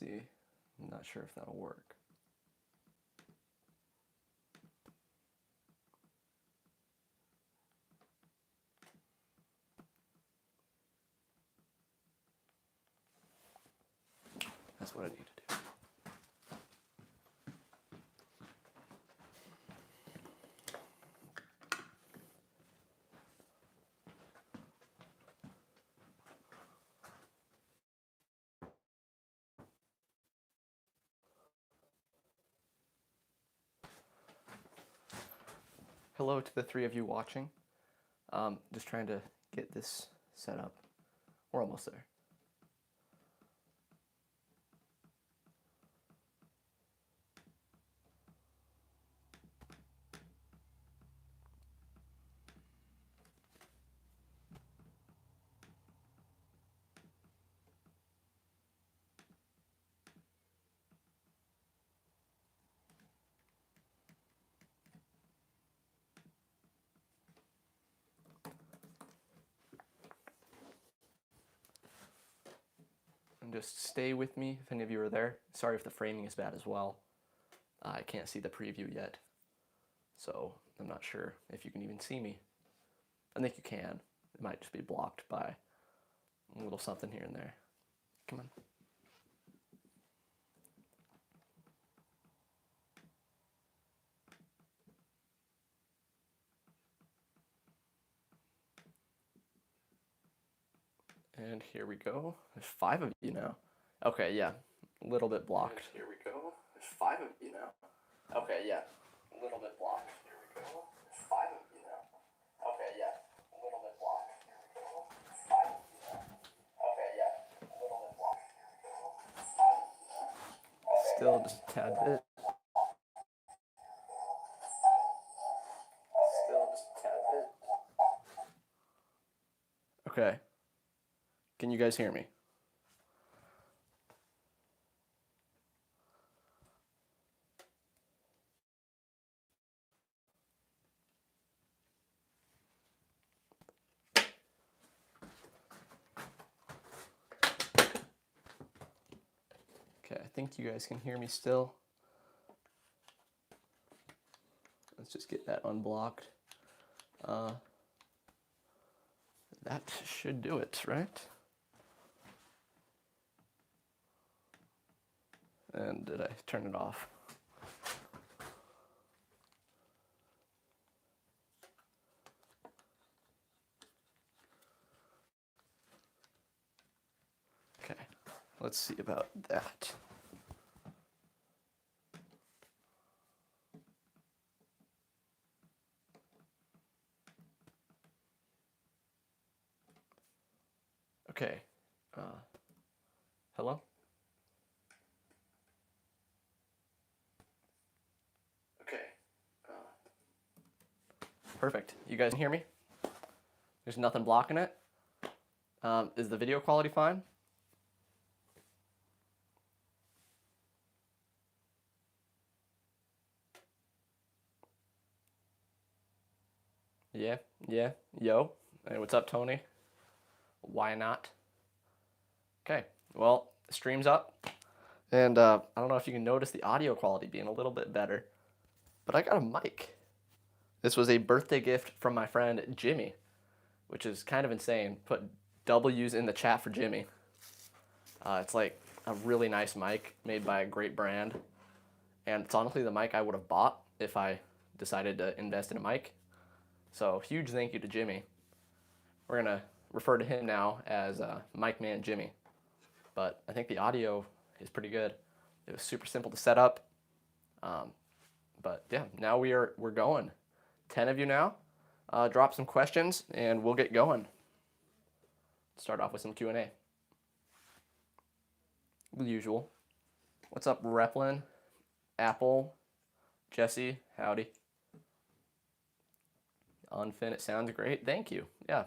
see. I'm not sure if that'll work. That's what I need to do. Hello to the 3 of you watching. Just trying to get this set up. We're almost there. And just stay with me if any of you are there. Sorry if the framing is bad as well. I can't see the preview yet, so I'm not sure if you can even see me. I think you can. It might just be blocked by a little something here and there. Come on. And here we go. There's 5 of you now. Okay, yeah, a little bit blocked. And here we go. There's 5 of you now. Okay, yeah, a little bit blocked. Here we go. There's 5 of you now. Okay, yeah, a little bit blocked. Here we go. There's 5 of you now. Okay, yeah, a little bit blocked. Here we go. There's 5 of you now. Okay, still just a tad bit. Still just a tad bit. Okay. Can you guys hear me? Okay, I think you guys can hear me still. Let's just get that unblocked. That should do it, right? And did I turn it off? Okay, let's see about that. Okay, hello? Okay, perfect. You guys can hear me? There's nothing blocking it? Is the video quality fine? Yeah, yo. Hey, what's up, Tony? Why not? Okay, well, the stream's up. And I don't know if you can notice the audio quality being a little bit better, but I got a mic. This was a birthday gift from my friend Jimmy, which is kind of insane. Put W's in the chat for Jimmy. It's like a really nice mic made by a great brand. And it's honestly the mic I would have bought if I decided to invest in a mic. So huge thank you to Jimmy. We're going to refer to him now as Mic Man Jimmy. But I think the audio is pretty good. It was super simple to set up. But yeah, now we're going. 10 of you now. Drop some questions and we'll get going. Start off with some Q&A. The usual. What's up, Replin? Apple? Jesse? Howdy. Unfin, it sounds great. Thank you. Yeah.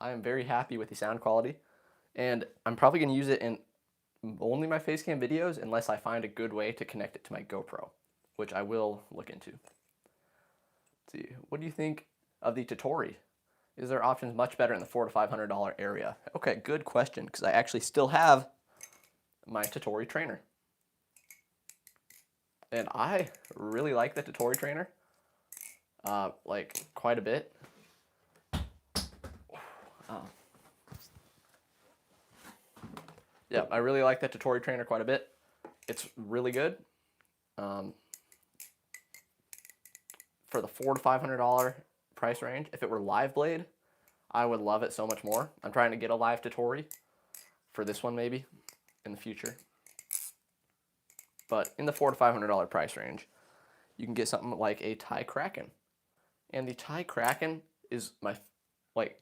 I am very happy with the sound quality. And I'm probably going to use it in only my facecam videos unless I find a good way to connect it to my GoPro, which I will look into. Let's see. What do you think of the Totori? Is there options much better in the $400 to $500 area? Okay, good question, because I actually still have my Totori trainer. And I really like the Totori trainer, like quite a bit. Yeah, I really like the Totori trainer quite a bit. It's really good. For the $400 to $500 price range, if it were live blade, I would love it so much more. I'm trying to get a live Totori for this one maybe in the future. But in the $400 to $500 price range, you can get something like a Thai Kraken. And the Thai Kraken is my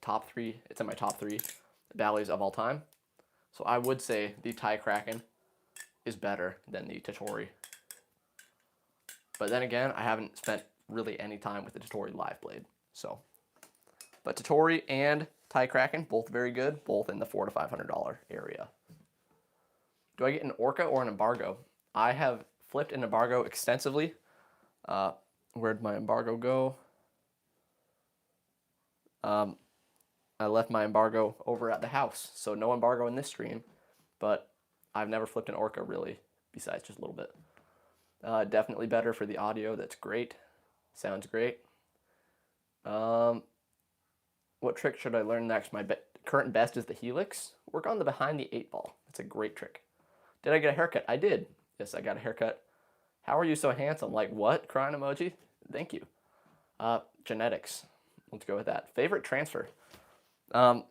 top 3. It's in my top 3 Bally's of all time. So I would say the Thai Kraken is better than the Totori. But then again, I haven't spent really any time with the Totori live blade. So, but Totori and Thai Kraken, both very good, both in the $400 to $500 area. Do I get an Orca or an Embargo? I have flipped an Embargo extensively. Where'd my Embargo go? I left my Embargo over at the house, so no Embargo in this stream, but I've never flipped an Orca really, besides just a little bit. Definitely better for the audio. That's great. Sounds great. What trick should I learn next? My current best is the Helix. Work on the behind the 8-ball. It's a great trick. Did I get a haircut? I did. Yes, I got a haircut. How are you so handsome? Like what? Crying emoji? Thank you. Genetics. Let's go with that. Favorite transfer? I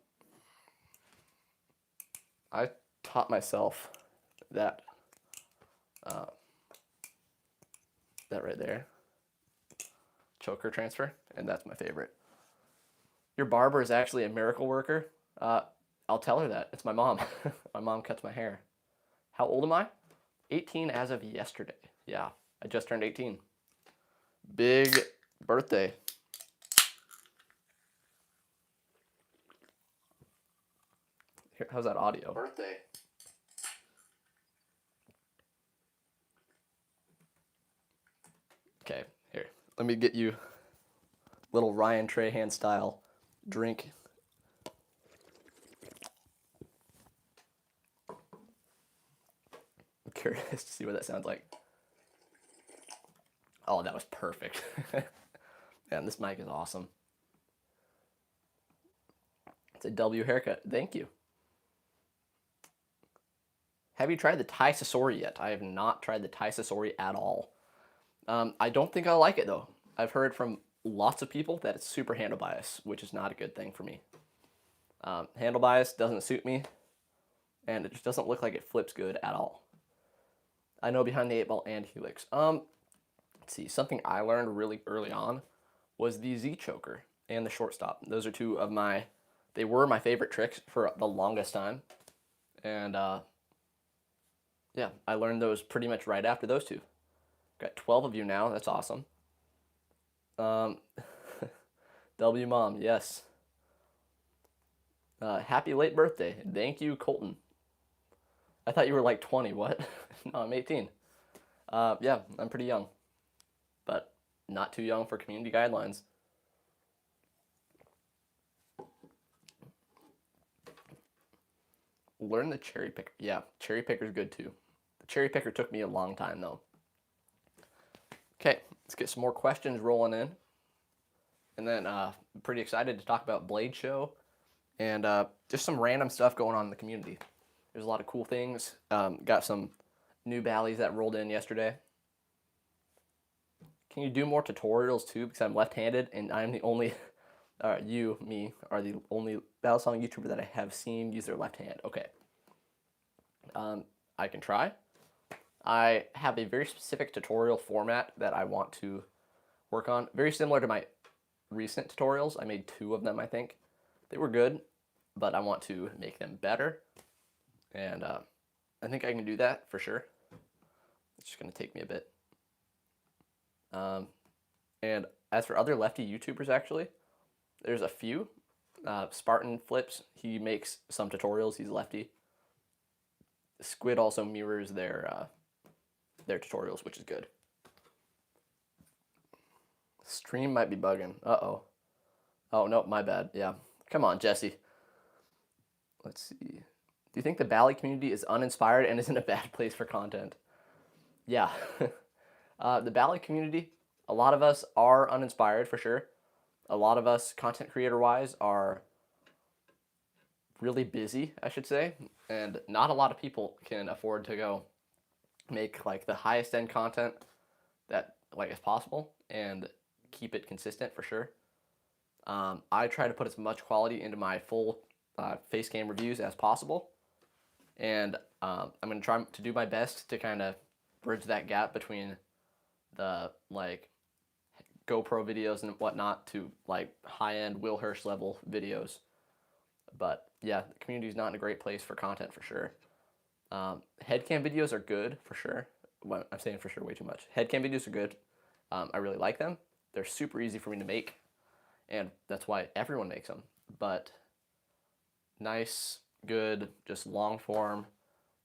taught myself that that right there, choker transfer, and that's my favorite. Your barber is actually a miracle worker. I'll tell her that. It's my mom. My mom cuts my hair. How old am I? 18 as of yesterday. Yeah, I just turned 18. Big birthday. Here, how's that audio? Birthday. Okay, here. Let me get you little Ryan Trahan style drink. I'm curious to see what that sounds like. Oh, that was perfect. Man, this mic is awesome. It's a W haircut. Thank you. Have you tried the Thai Sasori yet? I have not tried the Thai Sasori at all. I don't think I'll like it though. I've heard from lots of people that it's super handle bias, which is not a good thing for me. Handle bias doesn't suit me, and it just doesn't look like it flips good at all. I know behind the 8-ball and Helix. Let's see, something I learned really early on was the Z choker and the shortstop. Those are two of they were my favorite tricks for the longest time. And yeah, I learned those pretty much right after those two. Got 12 of you now. That's awesome. W Mom, yes. Happy late birthday. Thank you, Colton. I thought you were like 20. What? No, I'm 18. Yeah, I'm pretty young. But not too young for community guidelines. Learn the cherry picker. Yeah, cherry picker's good too. The cherry picker took me a long time though. Okay, let's get some more questions rolling in. And then I'm pretty excited to talk about BladeShow and just some random stuff going on in the community. There's a lot of cool things. Got some new Bally's that rolled in yesterday. Can you do more tutorials too? Because I'm left-handed and I'm the only, me, are the only Balisong YouTuber that I have seen use their left hand. Okay. I can try. I have a very specific tutorial format that I want to work on. Very similar to my recent tutorials. I made 2 of them, I think. They were good, but I want to make them better. And I think I can do that for sure. It's just going to take me a bit. And as for other lefty YouTubers, actually, there's a few. Spartan Flips, he makes some tutorials. He's lefty. Squid also mirrors their tutorials, which is good. Stream might be bugging. Uh-oh. Oh, no, my bad. Yeah. Come on, Jesse. Let's see. Do you think the Bali community is uninspired and isn't a bad place for content? Yeah. The Bali community, a lot of us are uninspired for sure. A lot of us, content creator wise, are really busy, I should say, and not a lot of people can afford to go make like the highest end content that like is possible and keep it consistent for sure. I try to put as much quality into my full face cam reviews as possible, and I'm gonna try to do my best to kind of bridge that gap between the like GoPro videos and whatnot to like high end Will Hirsch level videos. But yeah, the community is not in a great place for content for sure. Headcam videos are good for sure. Well, I'm saying for sure way too much. Headcam videos are good. I really like them. They're super easy for me to make, and that's why everyone makes them. But nice, good, just long form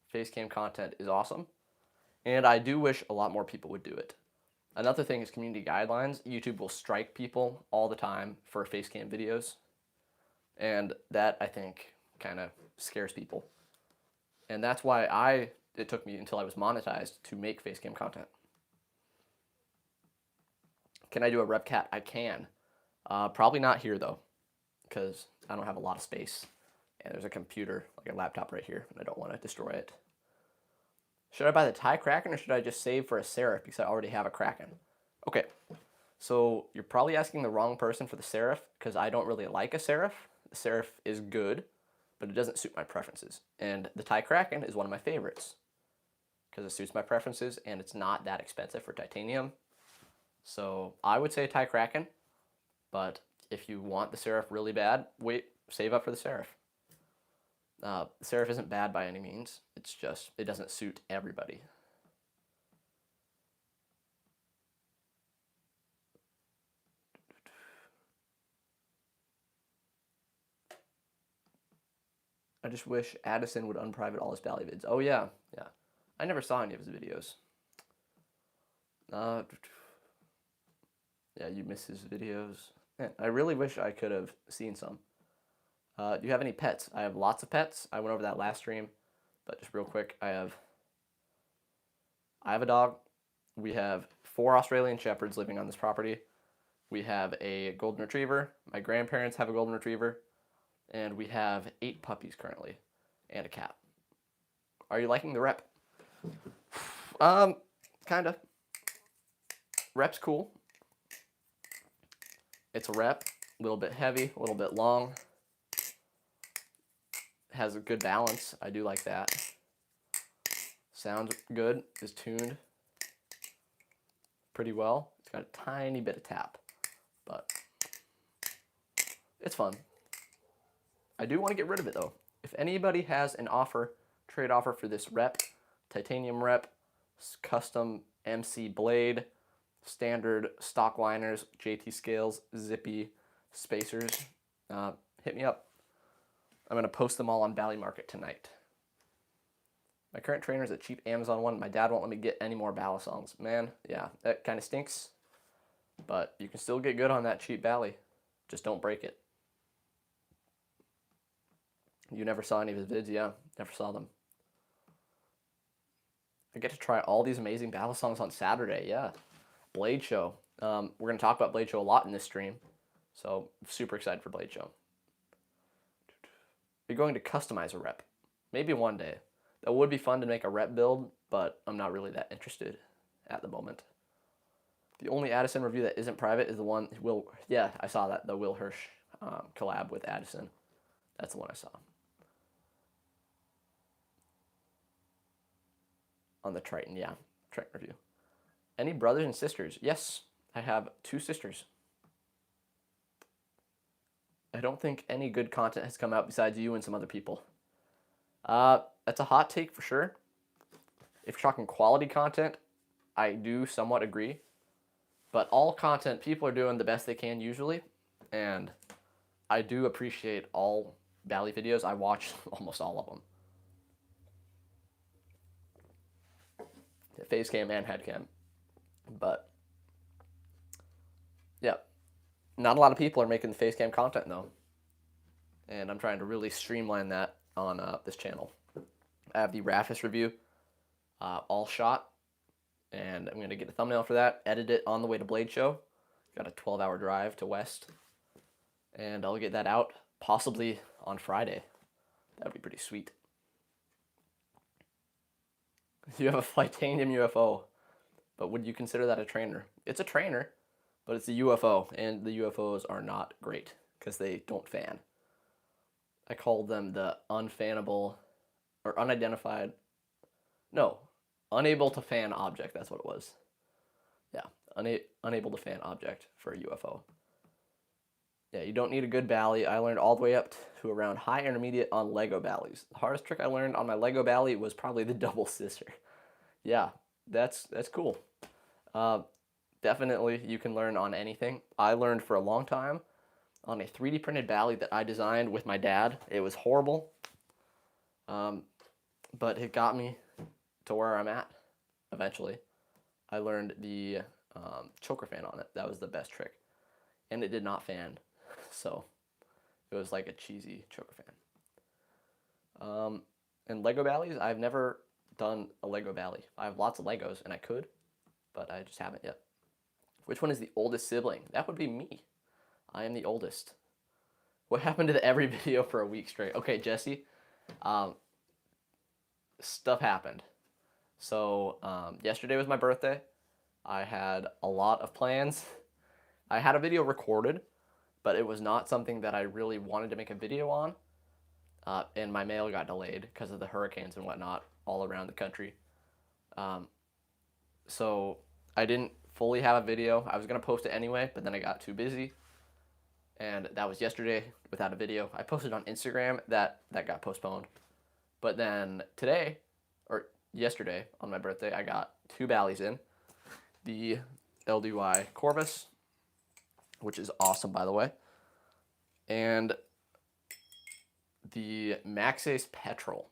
face cam content is awesome. And I do wish a lot more people would do it. Another thing is community guidelines. YouTube will strike people all the time for face cam videos. And that, I think, kind of scares people. And that's why it took me until I was monetized to make face cam content. Can I do a rep cat? I can. Probably not here, though, because I don't have a lot of space. And there's a computer, like a laptop right here, and I don't want to destroy it. Should I buy the Thai Kraken, or should I just save for a Seraph because I already have a Kraken? Okay, so you're probably asking the wrong person for the Seraph because I don't really like a Seraph. The Seraph is good, but it doesn't suit my preferences. And the Thai Kraken is one of my favorites because it suits my preferences and it's not that expensive for titanium. So I would say Thai Kraken, but if you want the Seraph really bad, save up for the Seraph. The Seraph isn't bad by any means. It's just, it doesn't suit everybody. I just wish Addison would unprivate all his Bally vids. Oh yeah, yeah. I never saw any of his videos. Yeah, you miss his videos. Man, I really wish I could have seen some. Do you have any pets? I have lots of pets. I went over that last stream, but just real quick, I have a dog. We have 4 Australian Shepherds living on this property. We have a golden retriever. My grandparents have a golden retriever. And we have 8 puppies currently, and a cat. Are you liking the rep? Kinda. Rep's cool. It's a rep, a little bit heavy, a little bit long. Has a good balance. I do like that. Sounds good. Is tuned pretty well. It's got a tiny bit of tap, but it's fun. I do want to get rid of it though. If anybody has an offer, trade offer for this rep, titanium rep, custom MC blade, standard stock liners, JT scales, zippy spacers, hit me up. I'm going to post them all on Bally Market tonight. My current trainer is a cheap Amazon one. My dad won't let me get any more Balisongs. Man, yeah, that kind of stinks. But you can still get good on that cheap Bally. Just don't break it. You never saw any of his vids? Yeah, never saw them. I get to try all these amazing Balisongs on Saturday, yeah. BladeShow. We're going to talk about BladeShow a lot in this stream. So, super excited for BladeShow. You're going to customize a rep. Maybe one day. That would be fun to make a rep build, but I'm not really that interested at the moment. The only Addison review that isn't private is the one yeah, I saw that, the Will Hirsch collab with Addison. That's the one I saw. On the Triton, yeah, Triton review. Any brothers and sisters? Yes, I have 2 sisters. I don't think any good content has come out besides you and some other people. That's a hot take for sure. If you're talking quality content, I do somewhat agree. But all content, people are doing the best they can usually. And I do appreciate all Bally videos. I watch almost all of them. Face cam and head cam. But, yeah. Not a lot of people are making the face cam content, though. And I'm trying to really streamline that on this channel. I have the Rafis review all shot, and I'm going to get a thumbnail for that, edit it on the way to BladeShow. Got a 12-hour drive to West, and I'll get that out possibly on Friday. That would be pretty sweet. You have a Titanium UFO, but would you consider that a trainer? It's a trainer, but it's a UFO, and the UFOs are not great because they don't fan. I called them the unfannable or unidentified, no, unable to fan object. That's what it was. Yeah, unable to fan object for a UFO. Yeah, you don't need a good bally. I learned all the way up to around high intermediate on Lego ballies. The hardest trick I learned on my Lego bally was probably the double scissor. Yeah, that's cool. Definitely you can learn on anything. I learned for a long time on a 3D printed bally that I designed with my dad. It was horrible, but it got me to where I'm at eventually. I learned the choker fan on it. That was the best trick. And it did not fan, so it was like a cheesy choker fan. And Lego ballies, I've never done a Lego bally. I have lots of Legos, and I could, but I just haven't yet. Which one is the oldest sibling? That would be me. I am the oldest. What happened to every video for a week straight? Okay, Jesse, stuff happened. So yesterday was my birthday. I had a lot of plans. I had a video recorded, but it was not something that I really wanted to make a video on. And my mail got delayed because of the hurricanes and whatnot all around the country. So I didn't fully have a video. I was going to post it anyway, but then I got too busy. And that was yesterday without a video. I posted on Instagram, that got postponed. But then today, or yesterday on my birthday, I got 2 ballies in. The LDY Corvus, which is awesome, by the way, and the Maxace Petrol,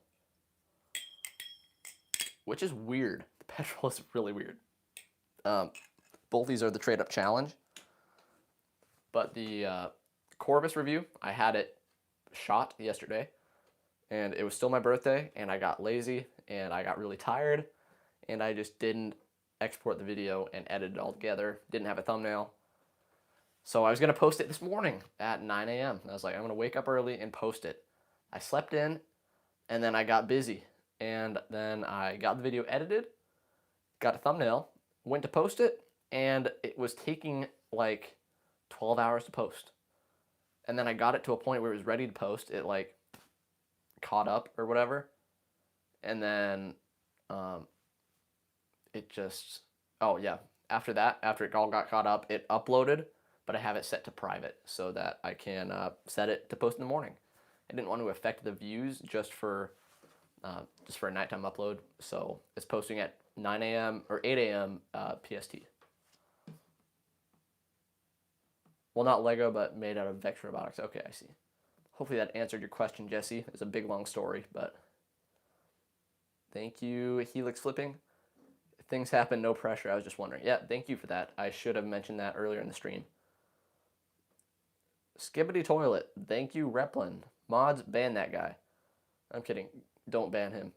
which is weird. The Petrol is really weird. Both these are the trade-up challenge, but the Corvus review, I had it shot yesterday, and it was still my birthday, and I got lazy, and I got really tired, and I just didn't export the video and edit it all together. Didn't have a thumbnail. So I was going to post it this morning at 9 a.m. I was like, I'm going to wake up early and post it. I slept in, and then I got busy. And then I got the video edited, got a thumbnail, went to post it, and it was taking like 12 hours to post. And then I got it to a point where it was ready to post. It like caught up or whatever. And then it just, oh yeah, after that, after it all got caught up, it uploaded, but I have it set to private so that I can set it to post in the morning. I didn't want to affect the views just for a nighttime upload, so it's posting at 9 a.m. or 8 a.m. PST. Well, not Lego, but made out of Vector Robotics. Okay, I see. Hopefully that answered your question, Jesse. It's a big, long story, but thank you, Helix Flipping. Things happen, no pressure. I was just wondering. Yeah, thank you for that. I should have mentioned that earlier in the stream. Skibbity Toilet. Thank you, Replin. Mods, ban that guy. I'm kidding. Don't ban him.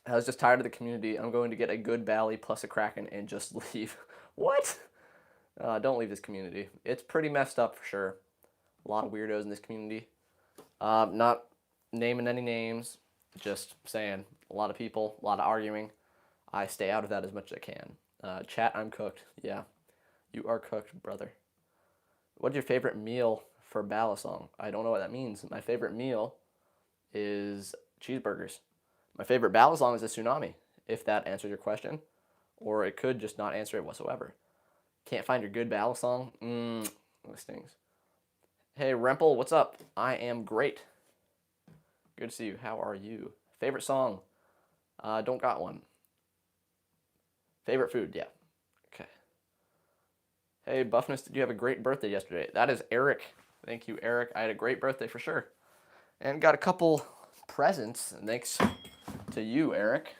I was just tired of the community. I'm going to get a good bally plus a Kraken and just leave. What? Don't leave this community. It's pretty messed up for sure. A lot of weirdos in this community. Not naming any names. Just saying. A lot of people. A lot of arguing. I stay out of that as much as I can. Chat, I'm cooked. Yeah. You are cooked, brother. What's your favorite meal for Balisong? I don't know what that means. My favorite meal is cheeseburgers. My favorite Balisong is a tsunami, if that answers your question. Or it could just not answer it whatsoever. Can't find your good Balisong? That stings. Hey, Rempel, what's up? I am great. Good to see you. How are you? Favorite song? Don't got one. Favorite food? Yeah. Okay. Hey, Buffness, did you have a great birthday yesterday? That is Eric. Thank you, Eric. I had a great birthday for sure. And got a couple presents. Thanks to you, Eric.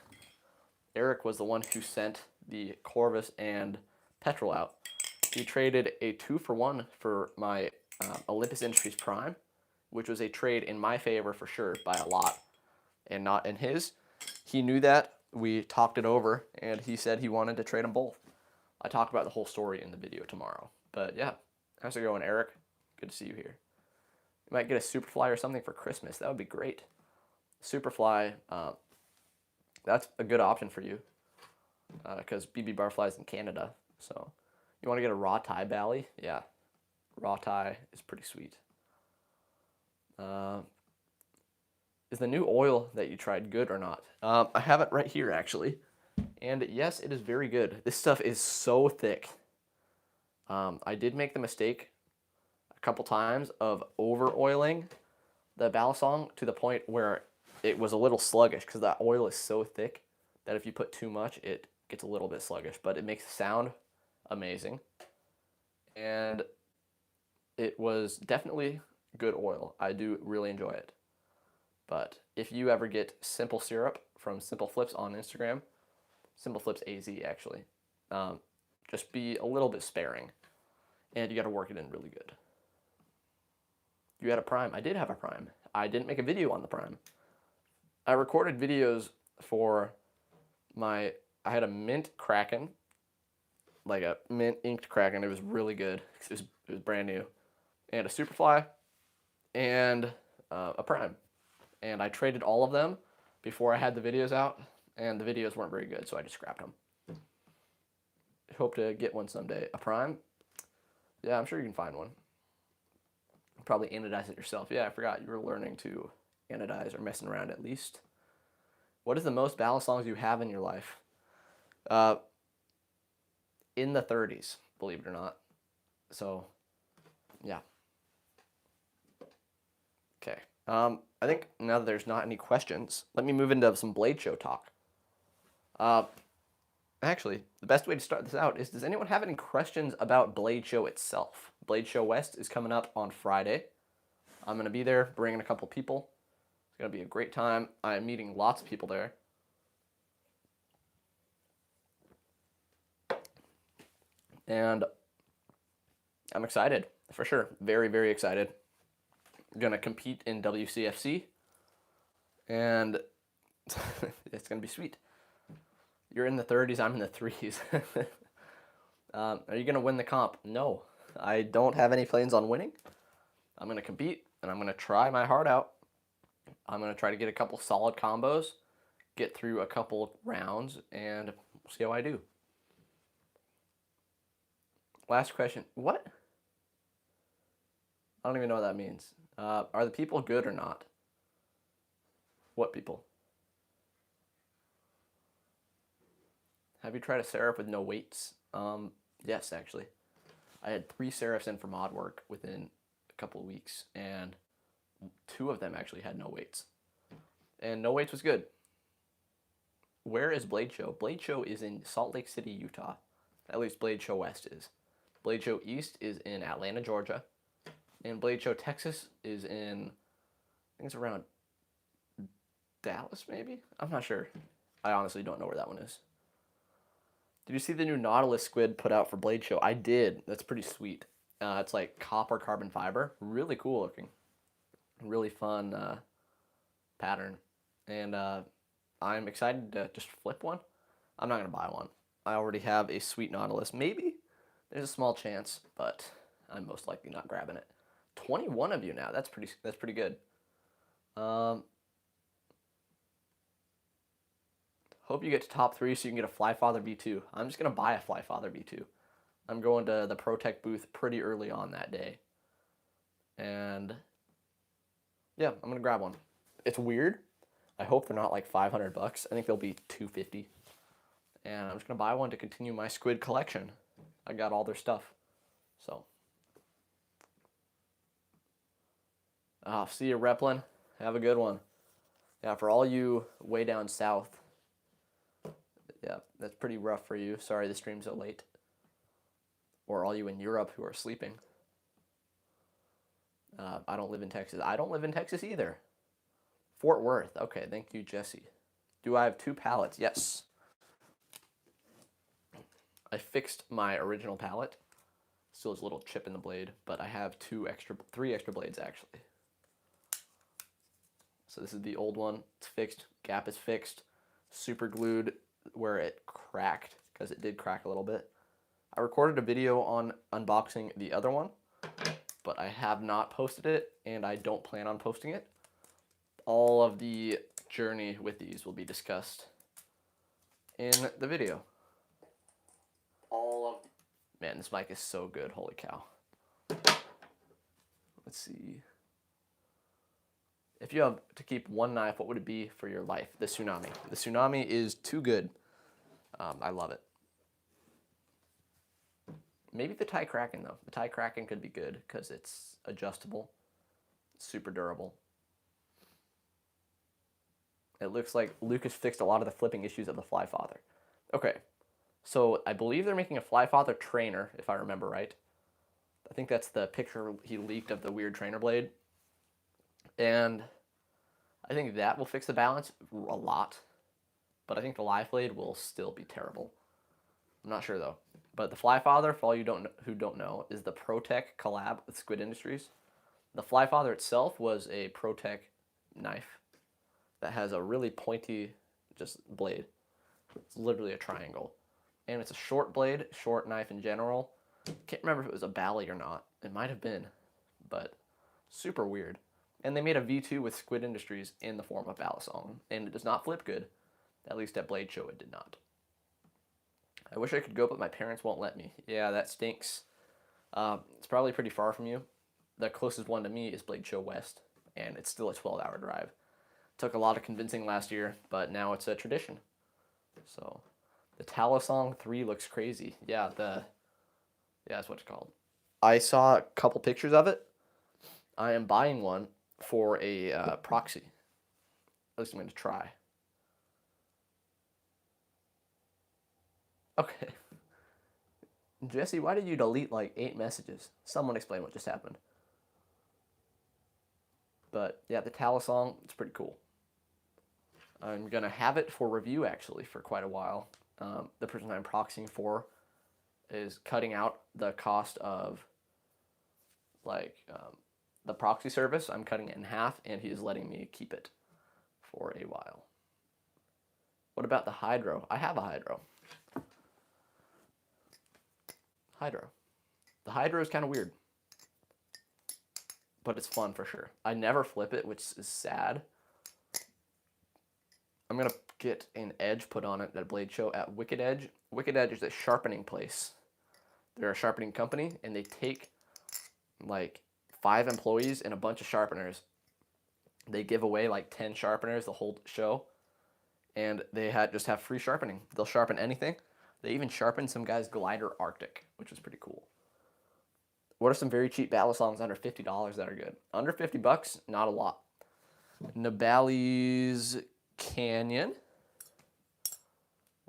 Eric was the one who sent the Corvus and Petrol out. He traded a 2-for-1 for my Olympus Industries Prime which was a trade in my favor for sure by a lot and not in his. He knew that. We talked it over, and he said he wanted to trade them both. I talked about the whole story in the video tomorrow. But yeah, how's it going, Eric? Good to see you here. You might get a Superfly or something for Christmas. That would be great. Superfly, that's a good option for you because BB Barfly's in Canada. So you want to get a raw tie Bally? Yeah, raw tie is pretty sweet. Is the new oil that you tried good or not? I have it right here, actually. And yes, it is very good. This stuff is so thick. I did make the mistake a couple times of over-oiling the Balisong to the point where it was a little sluggish because that oil is so thick that if you put too much, it gets a little bit sluggish. But it makes the sound amazing. And it was definitely good oil. I do really enjoy it. But if you ever get Simple Syrup from Simple Flips on Instagram, Simple Flips AZ actually, just be a little bit sparing. And you got to work it in really good. You had a Prime. I did have a Prime. I didn't make a video on the Prime. I recorded videos for I had a mint Kraken, like a mint inked Kraken. It was really good. It was brand new. And a Superfly and a Prime. And I traded all of them before I had the videos out, and the videos weren't very good, so I just scrapped them. Hope to get one someday. A Prime? Yeah, I'm sure you can find one. Probably anodize it yourself. Yeah, I forgot you were learning to anodize or messing around at least. What is the most Balisongs you have in your life? In the 30s, believe it or not. So, yeah. Okay. I think now that there's not any questions, let me move into some BladeShow talk. Actually, the best way to start this out is, does anyone have any questions about BladeShow itself? BladeShow West is coming up on Friday. I'm going to be there, bringing a couple people. It's going to be a great time. I am meeting lots of people there. And I'm excited, for sure. Very, very excited. Going to compete in WCFC. And it's going to be sweet. You're in the 30s, I'm in the 3s. Are you going to win the comp? No. I don't have any plans on winning. I'm going to compete, and I'm going to try my heart out. I'm going to try to get a couple solid combos, get through a couple rounds, and see how I do. Last question. What? I don't even know what that means. Are the people good or not? What people? Have you tried a serif with no weights? Yes, actually. I had 3 serifs in for mod work within a couple of weeks, and 2 of them actually had no weights. And no weights was good. Where is BladeShow? BladeShow is in Salt Lake City, Utah. At least BladeShow West is. BladeShow East is in Atlanta, Georgia. And BladeShow Texas is in, I think it's around Dallas, maybe? I'm not sure. I honestly don't know where that one is. Did you see the new Nautilus squid put out for BladeShow? I did. That's pretty sweet. It's like copper carbon fiber. Really cool looking. Really fun pattern. And I'm excited to just flip one. I'm not going to buy one. I already have a sweet Nautilus. Maybe there's a small chance, but I'm most likely not grabbing it. 21 of you now. That's pretty good. Hope you get to top 3 so you can get a Flyfather V2. I'm just going to buy a Flyfather V2. I'm going to the ProTech booth pretty early on that day. And yeah, I'm going to grab one. It's weird. I hope they're not like $500. I think they'll be $250. And I'm just going to buy one to continue my squid collection. I got all their stuff. So. See you, Replin. Have a good one. Yeah, for all you way down south, yeah, that's pretty rough for you. Sorry the stream's so late. Or all you in Europe who are sleeping. I don't live in Texas. I don't live in Texas either. Fort Worth. Okay, thank you, Jesse. Do I have 2 pallets? Yes. I fixed my original pallet. Still has a little chip in the blade, but I have 3 extra blades actually. So this is the old one. It's fixed. Gap is fixed. Super glued where it cracked, because it did crack a little bit. I recorded a video on unboxing the other one, but I have not posted it, and I don't plan on posting it. All of the journey with these will be discussed in the video. Man, this mic is so good. Holy cow. Let's see. If you have to keep one knife, what would it be for your life? The Tsunami. The Tsunami is too good. I love it. Maybe the Thai Kraken, though. The Thai Kraken could be good because it's adjustable. It's super durable. It looks like Lucas fixed a lot of the flipping issues of the Flyfather. Okay, so I believe they're making a Flyfather trainer, if I remember right. I think that's the picture he leaked of the weird trainer blade. And I think that will fix the balance a lot. But I think the live blade will still be terrible. I'm not sure, though. But the Flyfather, for all you who don't know, is the ProTech collab with Squid Industries. The Flyfather itself was a ProTech knife that has a really pointy just blade. It's literally a triangle. And it's a short blade, short knife in general. Can't remember if it was a Bali or not. It might have been, but super weird. And they made a V2 with Squid Industries in the form of Balisong, and it does not flip good. At least at BladeShow it did not. I wish I could go, but my parents won't let me. Yeah, that stinks. It's probably pretty far from you. The closest one to me is BladeShow West, and it's still a 12-hour drive. Took a lot of convincing last year, but now it's a tradition. So, the Balisong 3 looks crazy. Yeah, that's what it's called. I saw a couple pictures of it. I am buying one for a proxy. At least I'm going to try. Okay. Jesse, why did you delete like 8 messages? Someone explain what just happened. But yeah, the Balisong, it's pretty cool. I'm going to have it for review actually for quite a while. The person I'm proxying for is cutting out the cost of like the proxy service. I'm cutting it in half, and he is letting me keep it for a while. What about the Hydro? I have a Hydro. The Hydro is kind of weird, but it's fun for sure. I never flip it, which is sad. I'm going to get an edge put on it at BladeShow at Wicked Edge. Wicked Edge is a sharpening place. They're a sharpening company, and they take like 5 employees and a bunch of sharpeners. They give away like 10 sharpeners the whole show, and they just have free sharpening. They'll sharpen anything. They even sharpened some guy's glider Arctic, which was pretty cool. What are some very cheap Balisongs under $50 that are good? Under $50, not a lot. Nibali's Canyon,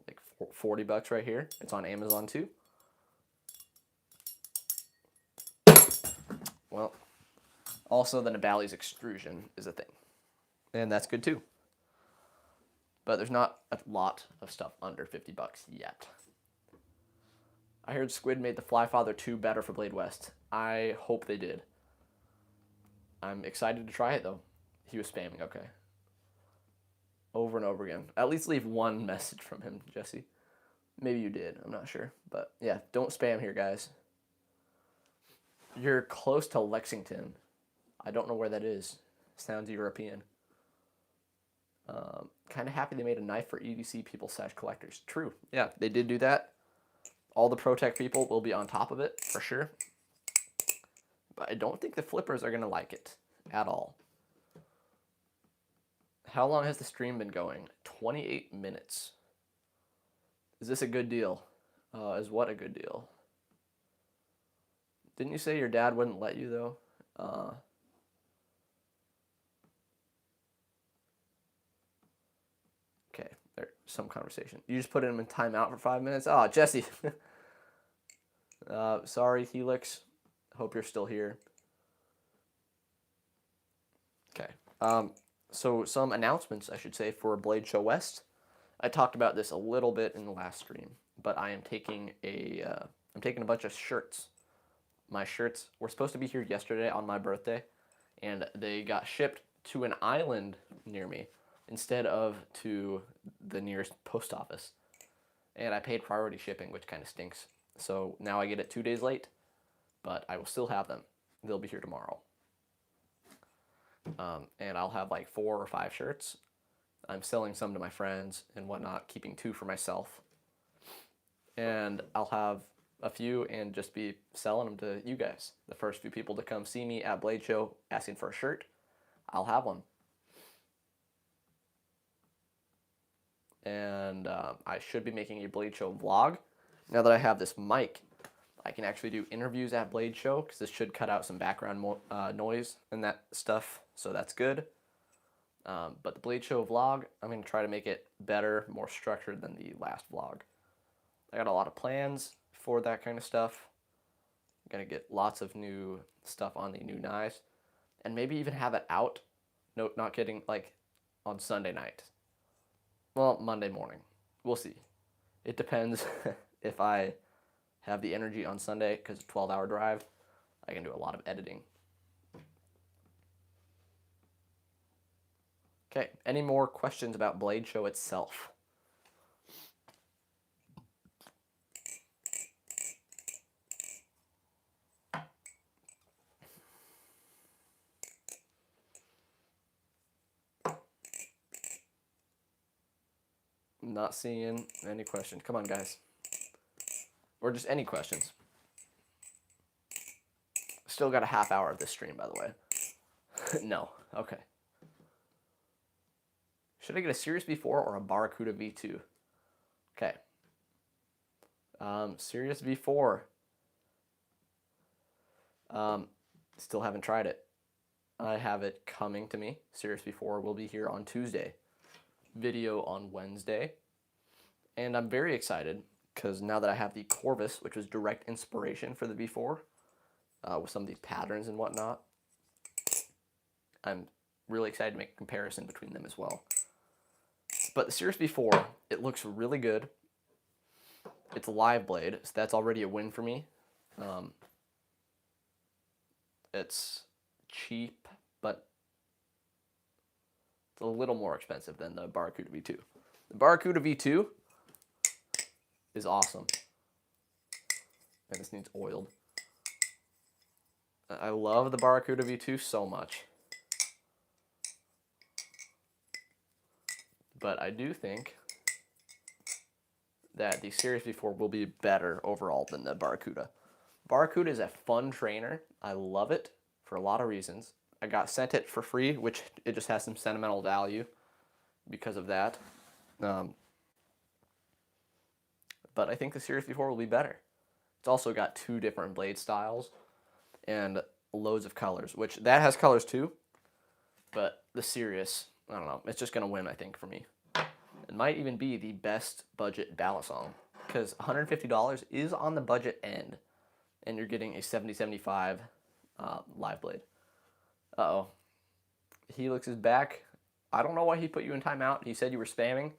like $40 right here. It's on Amazon too. Well, also the Nibali's Extrusion is a thing, and that's good too. But there's not a lot of stuff under $50 yet. I heard Squid made the Flyfather 2 better for Blade West. I hope they did. I'm excited to try it, though. He was spamming, okay. Over and over again. At least leave one message from him, Jesse. Maybe you did. I'm not sure. But, yeah, don't spam here, guys. You're close to Lexington. I don't know where that is. Sounds European. Kind of happy they made a knife for EDC people / collectors. True. Yeah, they did do that. All the ProTech people will be on top of it, for sure. But I don't think the flippers are going to like it at all. How long has the stream been going? 28 minutes. Is this a good deal? Is what a good deal? Didn't you say your dad wouldn't let you, though? Okay, there's some conversation. You just put him in timeout for 5 minutes? Oh, Jesse. Sorry, Helix. Hope you're still here. Okay. So some announcements, I should say, for BladeShow West. I talked about this a little bit in the last stream, but I am taking a bunch of shirts. My shirts were supposed to be here yesterday on my birthday, and they got shipped to an island near me instead of to the nearest post office. And I paid priority shipping, which kind of stinks. So now I get it 2 days late, but I will still have them. They'll be here tomorrow. And I'll have like 4 or 5 shirts. I'm selling some to my friends and whatnot, keeping 2 for myself. And I'll have a few and just be selling them to you guys. The first few people to come see me at BladeShow asking for a shirt, I'll have one. And I should be making a BladeShow vlog. Now that I have this mic, I can actually do interviews at BladeShow because this should cut out some background noise and that stuff, so that's good. But the BladeShow vlog, I'm going to try to make it better, more structured than the last vlog. I got a lot of plans for that kind of stuff. I'm going to get lots of new stuff on the new knives, and maybe even have it out. No, not kidding, like on Sunday night. Well, Monday morning. We'll see. It depends if I have the energy on Sunday, because it's a 12-hour drive. I can do a lot of editing. Okay, any more questions about BladeShow itself? Not seeing any questions. Come on, guys. Or just any questions. Still got a half hour of this stream, by the way. No. Okay. Should I get a Series V4 or a Barracuda V2? Okay. Series V4. Still haven't tried it. I have it coming to me. Series V4 will be here on Tuesday. Video on Wednesday. And I'm very excited because now that I have the Corvus, which was direct inspiration for the V4, with some of these patterns and whatnot, I'm really excited to make a comparison between them as well. But the Series V4, it looks really good. It's a live blade, so that's already a win for me. It's cheap, but it's a little more expensive than the Barracuda V2. The Barracuda V2 is awesome. And this needs oiled. I love the Barracuda V2 so much. But I do think that the Series V4 will be better overall than the Barracuda. Barracuda is a fun trainer. I love it for a lot of reasons. I got sent it for free, which it just has some sentimental value because of that. But I think the Series V4 will be better. It's also got 2 different blade styles and loads of colors, which that has colors too. But the Sirius, I don't know, it's just going to win, I think, for me. It might even be the best budget Balisong, because $150 is on the budget end, and you're getting a 7075 live blade. Uh-oh. Helix is back. I don't know why he put you in timeout. He said you were spamming.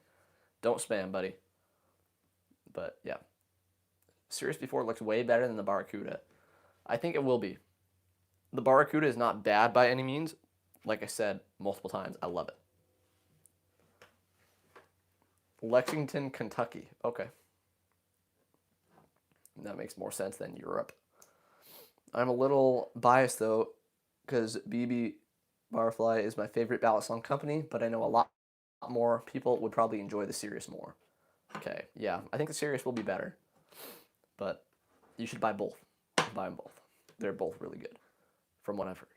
Don't spam, buddy. But, yeah. Series V4 looks way better than the Barracuda. I think it will be. The Barracuda is not bad by any means. Like I said multiple times, I love it. Lexington, Kentucky. Okay. That makes more sense than Europe. I'm a little biased, though, because BB Barfly is my favorite Balisong company, but I know a lot more people would probably enjoy the Sirius more. Okay, yeah, I think the Sirius will be better, but you should buy both. Buy them both. They're both really good, from what I've heard.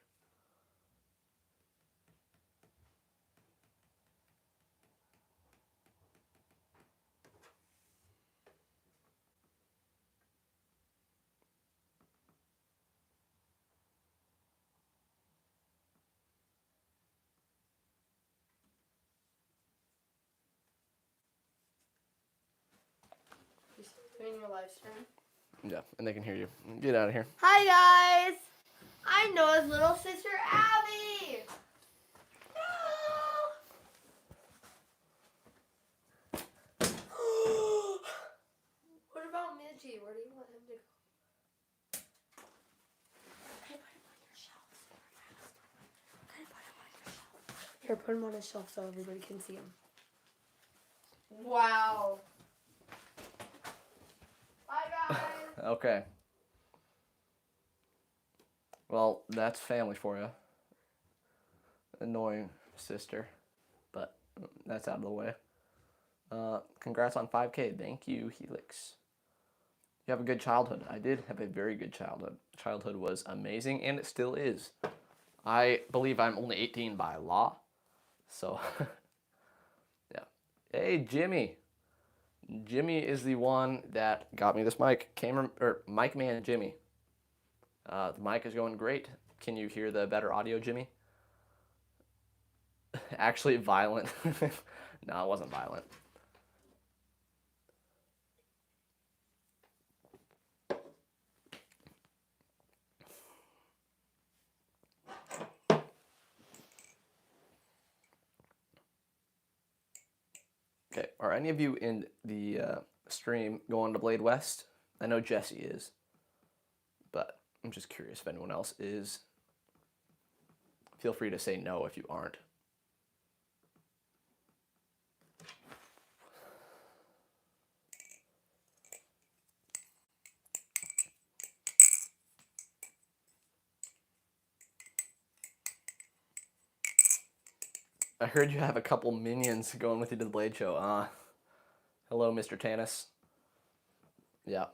You still doing your live stream? Yeah, and they can hear you. Get out of here. Hi guys! I'm Noah's little sister Abby! What about Midgey? Where do you want him to go? Okay, put him on your shelf. Super fast. Okay, put him on your shelf. Here, put him on a shelf so everybody can see him. Wow. Bye, guys. Okay. Well, that's family for you. Annoying sister, but that's out of the way. Congrats on 5K. Thank you, Helix. You have a good childhood. I did have a very good childhood. Childhood was amazing, and it still is. I believe I'm only 18 by law, so yeah. Hey, Jimmy. Jimmy is the one that got me this mic. Mic man Jimmy. The mic is going great. Can you hear the better audio, Jimmy? Actually, violent. No, it wasn't violent. Okay, are any of you in the stream going to Blade West? I know Jesse is, but I'm just curious if anyone else is. Feel free to say no if you aren't. I heard you have a couple minions going with you to the Blade Show. Hello, Mr. Tanis. Yeah.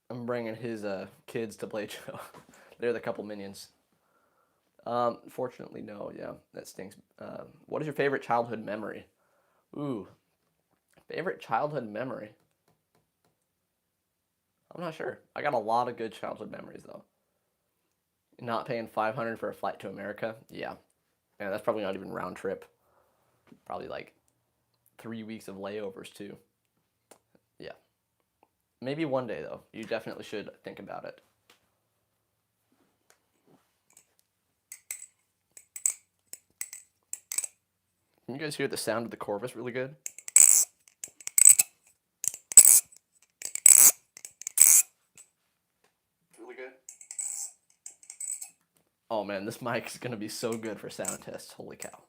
I'm bringing his kids to Blade Show. They're the couple minions. Fortunately, no. Yeah, that stinks. What is your favorite childhood memory? Ooh, favorite childhood memory? I'm not sure. I got a lot of good childhood memories, though. Not paying $500 for a flight to America? Yeah. Yeah, that's probably not even round trip. Probably like 3 weeks of layovers, too. Yeah. Maybe one day, though. You definitely should think about it. Can you guys hear the sound of the Corvus really good? Really good. Oh man, this mic is going to be so good for sound tests. Holy cow.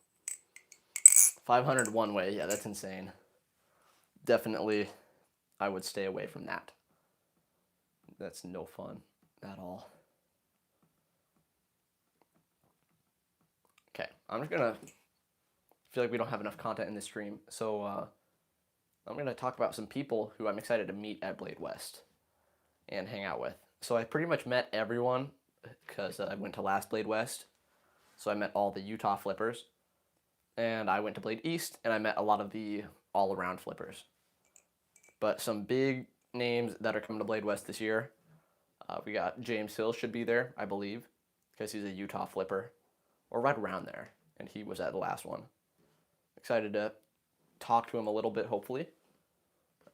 500 one way. Yeah, that's insane. Definitely, I would stay away from that. That's no fun at all. Okay, I'm just going to feel like we don't have enough content in this stream. So I'm going to talk about some people who I'm excited to meet at Blade West and hang out with. So I pretty much met everyone because I went to last Blade West. So I met all the Utah flippers. And I went to Blade East, and I met a lot of the all-around flippers. But some big names that are coming to Blade West this year. We got James Hill should be there, I believe, because he's a Utah flipper. Or right around there, and he was at the last one. Excited to talk to him a little bit, hopefully.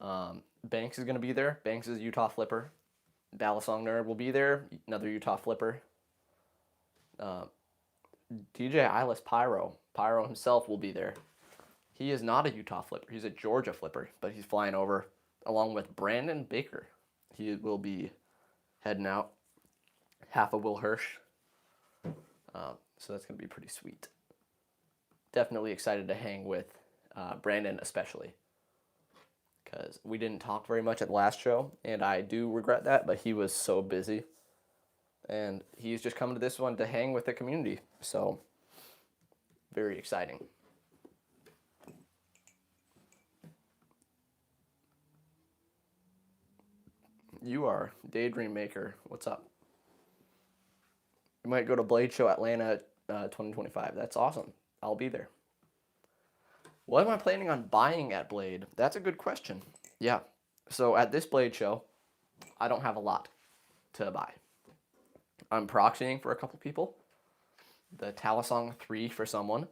Banks is going to be there. Banks is a Utah flipper. Balisong Nerd will be there, another Utah flipper. DJ Eyeless Pyro himself will be there. He is not a Utah flipper. He's a Georgia flipper, but he's flying over along with Brandon Baker. He will be heading out. Half of Will Hirsch. So that's going to be pretty sweet. Definitely excited to hang with Brandon especially, because we didn't talk very much at the last show, and I do regret that, but he was so busy. And he's just coming to this one to hang with the community. So, very exciting. You are Daydream Maker. What's up? You might go to Blade Show Atlanta 2025. That's awesome. I'll be there. What am I planning on buying at Blade? That's a good question. Yeah. So at this Blade Show, I don't have a lot to buy. I'm proxying for a couple people. The Balisong 3 for someone,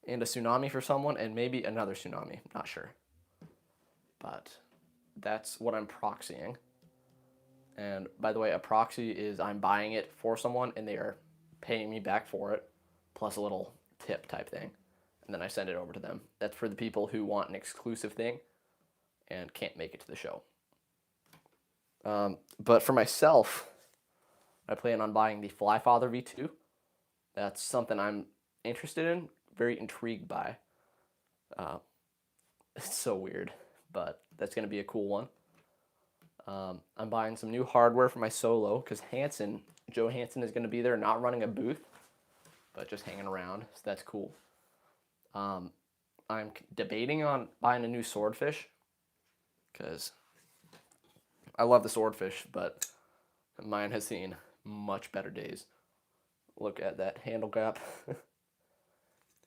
and a Tsunami for someone, and maybe another Tsunami. Not sure. But that's what I'm proxying. And by the way, a proxy is I'm buying it for someone and they are paying me back for it, plus a little tip type thing. And then I send it over to them. That's for the people who want an exclusive thing and can't make it to the show. But for myself, I plan on buying the Flyfather V2. That's something I'm interested in. very intrigued by. It's so weird, but that's going to be a cool one. I'm buying some new hardware for my solo because Joe Hansen is going to be there, not running a booth, but just hanging around. So that's cool. I'm debating on buying a new swordfish because I love the swordfish, but mine has seen much better days. Look at that handle gap.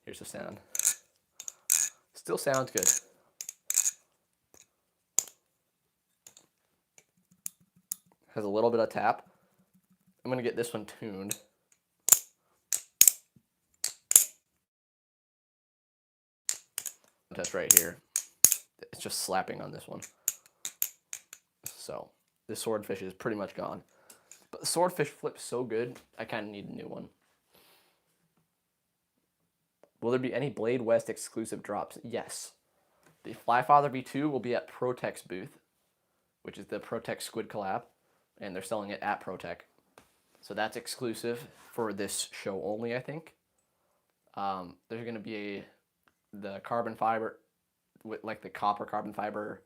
Here's the sound. Still sounds good. Has a little bit of tap. I'm going to get this one tuned. Test right here. It's just slapping on this one. So this swordfish is pretty much gone. But the swordfish flips so good, I kind of need a new one. Will there be any Blade West exclusive drops? Yes. The Flyfather V2 will be at Protech's booth, which is the Protech Squid collab, and they're selling it at Protech. So that's exclusive for this show only, I think. There's going to be the carbon fiber, with like the copper carbon fiber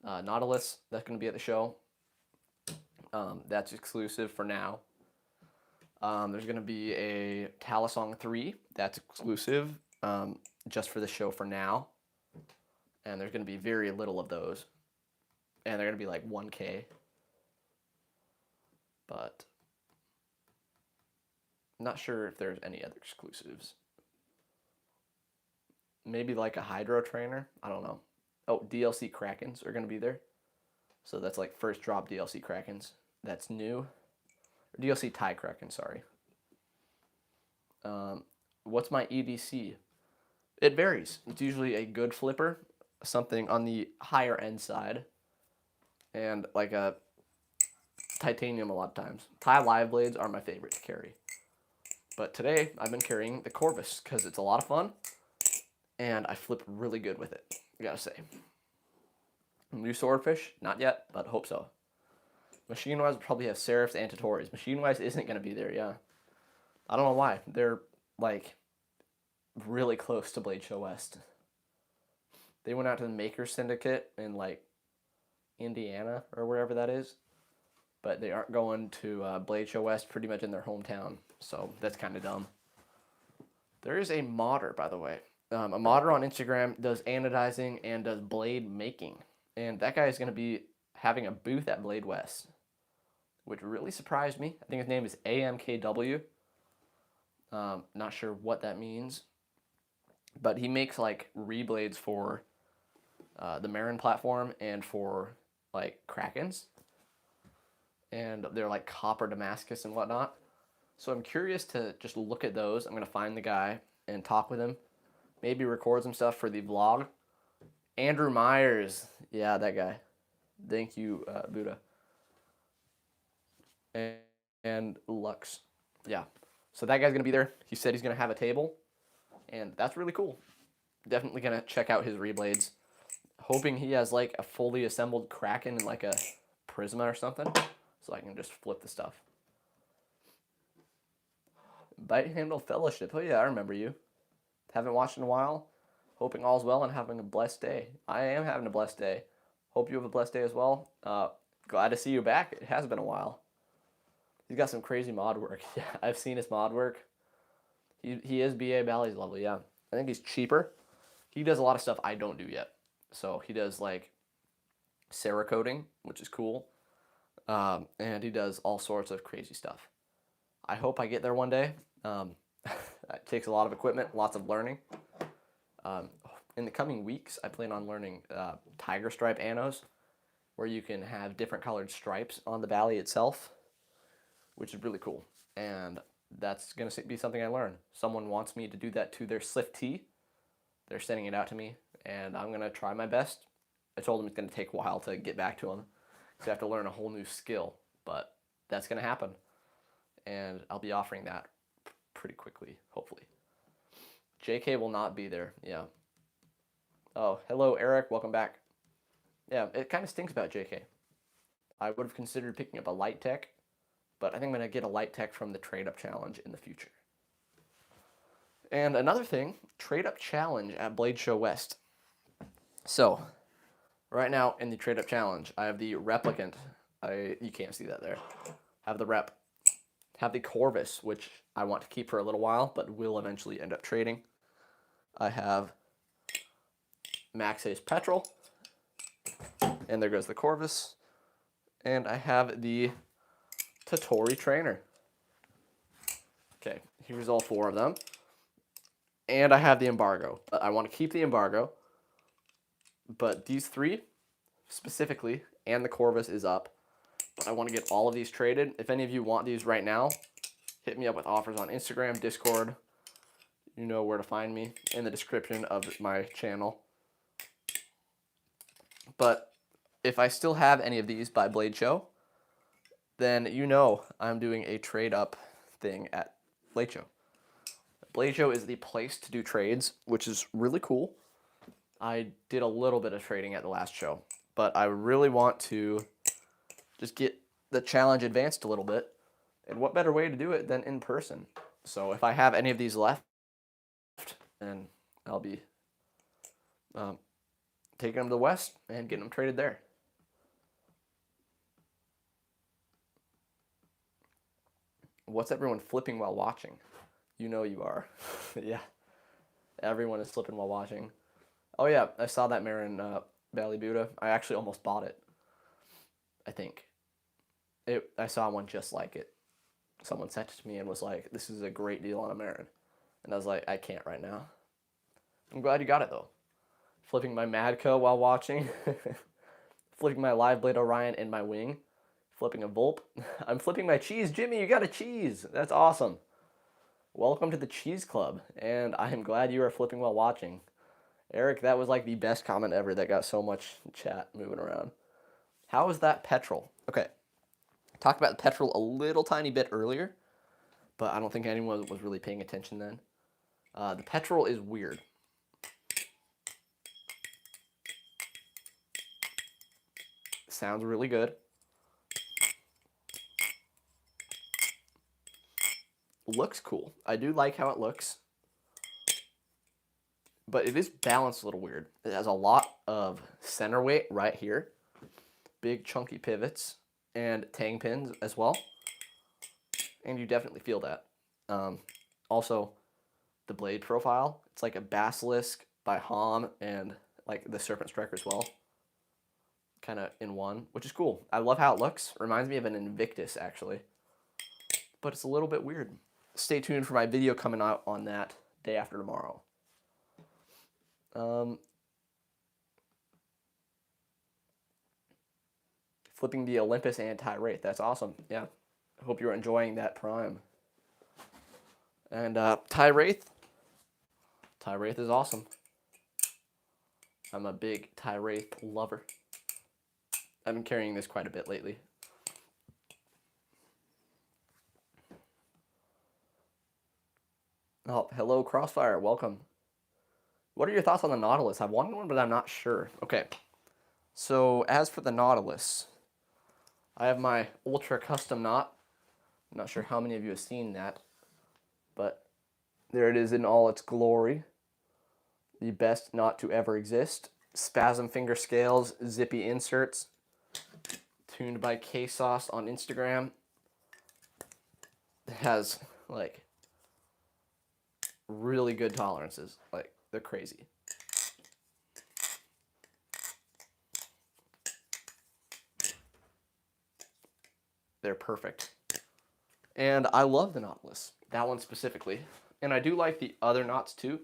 Nautilus that's going to be at the show. That's exclusive for now. There's going to be a Balisong 3 that's exclusive just for the show for now. And there's going to be very little of those. And they're going to be like 1K. But I'm not sure if there's any other exclusives. Maybe like a Hydro Trainer. I don't know. Oh, DLC Krakens are going to be there. So that's like first drop DLC Krakens. That's new. Or DLC Tie Kraken, sorry. What's my EDC? It varies. It's usually a good flipper, something on the higher end side, and like a titanium a lot of times. Tie live blades are my favorite to carry. But today I've been carrying the Corvus because it's a lot of fun, and I flip really good with it, I gotta say. New swordfish? Not yet, but hope so. Machine-wise will probably have Seraphs and Totoris. Machine-wise isn't going to be there, yeah. I don't know why. They're, like, really close to BladeShow West. They went out to the Maker Syndicate in, like, Indiana or wherever that is. But they aren't going to BladeShow West pretty much in their hometown. So that's kind of dumb. There is a modder, by the way. A modder on Instagram does anodizing and does blade making. And that guy is going to be having a booth at Blade West, which really surprised me. I think his name is AMKW. Not sure what that means. But he makes, like, reblades for the Marin platform and for, like, Krakens. And they're, like, copper Damascus and whatnot. So I'm curious to just look at those. I'm going to find the guy and talk with him. Maybe record some stuff for the vlog. Andrew Myers. Yeah, that guy. Thank you, Buddha. And Lux. Yeah. So that guy's going to be there. He said he's going to have a table. And that's really cool. Definitely going to check out his reblades. Hoping he has like a fully assembled Kraken and like a Prisma or something. So I can just flip the stuff. Bite Handle Fellowship. Oh yeah, I remember you. Haven't watched in a while. Hoping all's well and having a blessed day. I am having a blessed day. Hope you have a blessed day as well. Glad to see you back. It has been a while. He's got some crazy mod work. Yeah, I've seen his mod work. He is BA Bally's level, yeah. I think he's cheaper. He does a lot of stuff I don't do yet. So he does like Cerakoting, which is cool. And he does all sorts of crazy stuff. I hope I get there one day. It takes a lot of equipment, lots of learning. In the coming weeks, I plan on learning tiger stripe anos, where you can have different colored stripes on the Bally itself, which is really cool. And that's going to be something I learn. Someone wants me to do that to their Slift T. They're sending it out to me, and I'm going to try my best. I told them it's going to take a while to get back to them, because I have to learn a whole new skill, but that's going to happen. And I'll be offering that pretty quickly, hopefully. JK will not be there, yeah. Oh, hello, Eric. Welcome back. Yeah, it kind of stinks about JK. I would have considered picking up a light tech, but I think I'm going to get a light tech from the trade-up challenge in the future. And another thing, trade up challenge at BladeShow West. So, right now in the trade up challenge, I have the replicant. You can't see that there. Have the rep. Have the Corvus, which I want to keep for a little while, but will eventually end up trading. I have Max Ace Petrol, and there goes the Corvus. And I have the Totori Trainer. Okay, here's all 4 of them. And I have the Embargo. I want to keep the Embargo, but these 3 specifically, and the Corvus is up. But I want to get all of these traded. If any of you want these right now, hit me up with offers on Instagram, Discord. You know where to find me in the description of my channel. But if I still have any of these by BladeShow, then you know I'm doing a trade up thing at BladeShow. BladeShow is the place to do trades, which is really cool. I did a little bit of trading at the last show, but I really want to just get the challenge advanced a little bit. And what better way to do it than in person? So if I have any of these left, then I'll be taking them to the West and getting them traded there. What's everyone flipping while watching? You know you are. Yeah. Everyone is flipping while watching. Oh yeah, I saw that mare in Valley Buddha. I actually almost bought it. I think. I saw one just like it. Someone sent it to me and was like, this is a great deal on a Marin. And I was like, I can't right now. I'm glad you got it though. Flipping my Madco while watching. Flipping my Live Blade Orion in my wing. Flipping a Volp. I'm flipping my cheese. Jimmy, you got a cheese. That's awesome. Welcome to the Cheese Club. And I am glad you are flipping while watching. Eric, that was like the best comment ever that got so much chat moving around. How is that petrol? Okay. Talked about the petrol a little tiny bit earlier, but I don't think anyone was really paying attention then. The petrol is weird. Sounds really good. Looks cool. I do like how it looks. But it is balanced a little weird. It has a lot of center weight right here. Big chunky pivots and tang pins as well. And you definitely feel that. Also, the blade profile. It's like a Basilisk by Hom and like the Serpent Striker as well. Kind of in one, which is cool. I love how it looks. Reminds me of an Invictus, actually. But it's a little bit weird. Stay tuned for my video coming out on that day after tomorrow. Flipping the Olympus and Tyrate. That's awesome. Yeah. I hope you're enjoying that prime. And Tyrate is awesome. I'm a big Tyrate lover. I've been carrying this quite a bit lately. Oh, hello, Crossfire. Welcome. What are your thoughts on the Nautilus? I've wanted one, but I'm not sure. Okay. So, as for the Nautilus, I have my Ultra Custom knot. I'm not sure how many of you have seen that, but there it is in all its glory. The best knot to ever exist. Spasm finger scales, zippy inserts. Tuned by K-Sauce on Instagram. It has, like, really good tolerances. Like, they're crazy. They're perfect. And I love the Nautilus. That one specifically. And I do like the other knots too.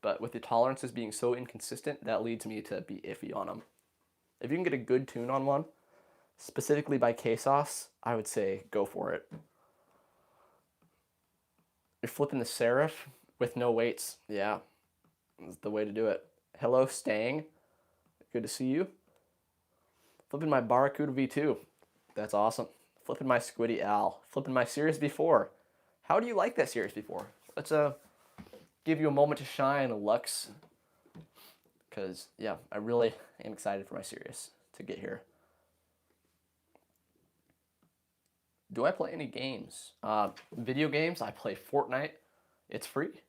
But with the tolerances being so inconsistent, that leads me to be iffy on them. If you can get a good tune on one, specifically by K-Sauce, I would say go for it. You're flipping the Seraph with no weights. Yeah, that's the way to do it. Hello, Stang. Good to see you. Flipping my Barracuda V2. That's awesome. Flipping my Squiddy Al. Flipping my Series B4. How do you like that Series B4? Let's give you a moment to shine, Lux. Because, yeah, I really am excited for my Series to get here. Do I play any games? Video games, I play Fortnite. It's free.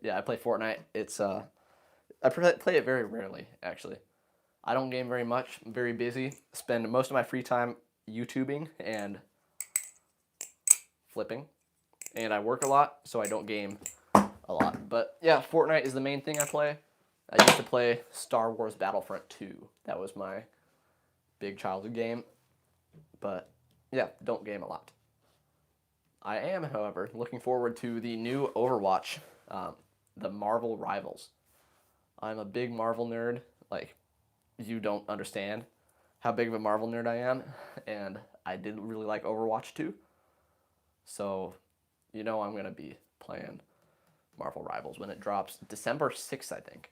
Yeah, I play Fortnite. It's play it very rarely, actually. I don't game very much. I'm very busy. Spend most of my free time YouTubing and flipping. And I work a lot, so I don't game a lot. But yeah, Fortnite is the main thing I play. I used to play Star Wars Battlefront 2. That was my big childhood game. But yeah, don't game a lot. I am, however, looking forward to the new Overwatch, the Marvel Rivals. I'm a big Marvel nerd. Like, you don't understand how big of a Marvel nerd I am. And I did really like Overwatch 2. So, I'm going to be playing Marvel Rivals when it drops December 6th, I think.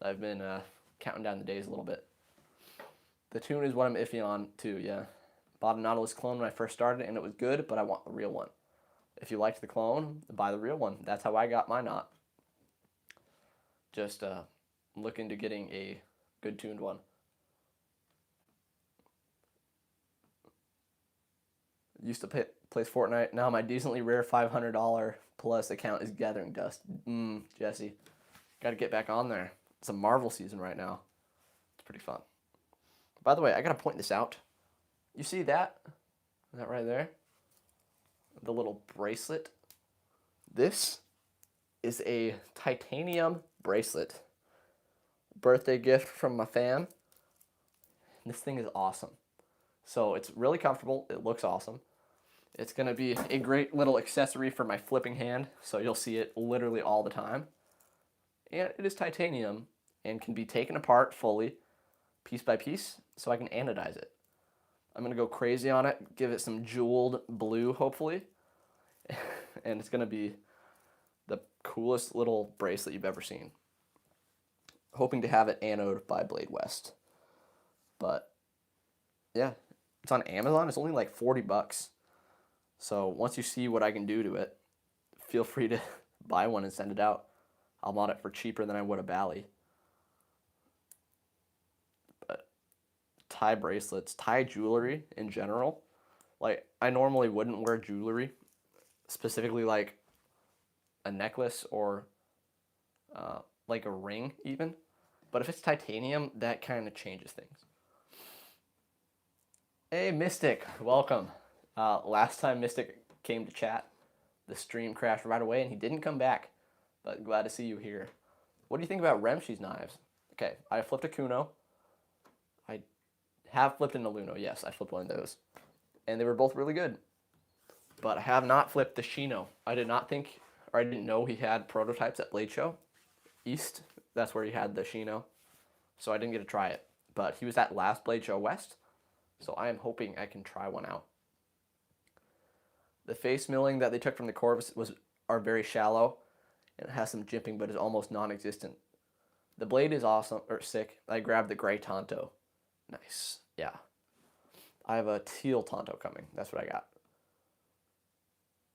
I've been counting down the days a little bit. The tune is what I'm iffy on, too, yeah. Bought a Nautilus clone when I first started, and it was good, but I want the real one. If you liked the clone, buy the real one. That's how I got my Naut. Just looking to getting a good tuned one. Used to play Fortnite. Now my decently rare $500 plus account is gathering dust. Jesse. Got to get back on there. It's a Marvel season right now. It's pretty fun. By the way, I got to point this out. You see that? That right there? The little bracelet. This is a titanium bracelet. Birthday gift from my fam. This thing is awesome. So it's really comfortable. It looks awesome. It's going to be a great little accessory for my flipping hand, so you'll see it literally all the time. And it is titanium and can be taken apart fully, piece by piece, so I can anodize it. I'm going to go crazy on it, give it some jeweled blue, hopefully. And it's going to be the coolest little bracelet you've ever seen. Hoping to have it anode by Blade West. But, yeah, it's on Amazon. It's only like $40. So once you see what I can do to it, feel free to buy one and send it out. I'll mod it for cheaper than I would a Bally. But tie bracelets, tie jewelry in general. Like, I normally wouldn't wear jewelry, specifically like a necklace or like a ring even. But if it's titanium, that kind of changes things. Hey, Mystic, welcome. Last time Mystic came to chat, the stream crashed right away and he didn't come back. But glad to see you here. What do you think about Remshi's knives? Okay, I flipped a Kuno. I have flipped an Aluno. Yes, I flipped one of those. And they were both really good. But I have not flipped the Shino. I did not think, or I didn't know he had prototypes at BladeShow East. That's where he had the Shino. So I didn't get to try it. But he was at last BladeShow West. So I am hoping I can try one out. The face milling that they took from the Corvus are very shallow. And it has some jimping, but is almost non-existent. The blade is awesome, or sick. I grabbed the gray Tonto. Nice. Yeah. I have a teal Tonto coming. That's what I got.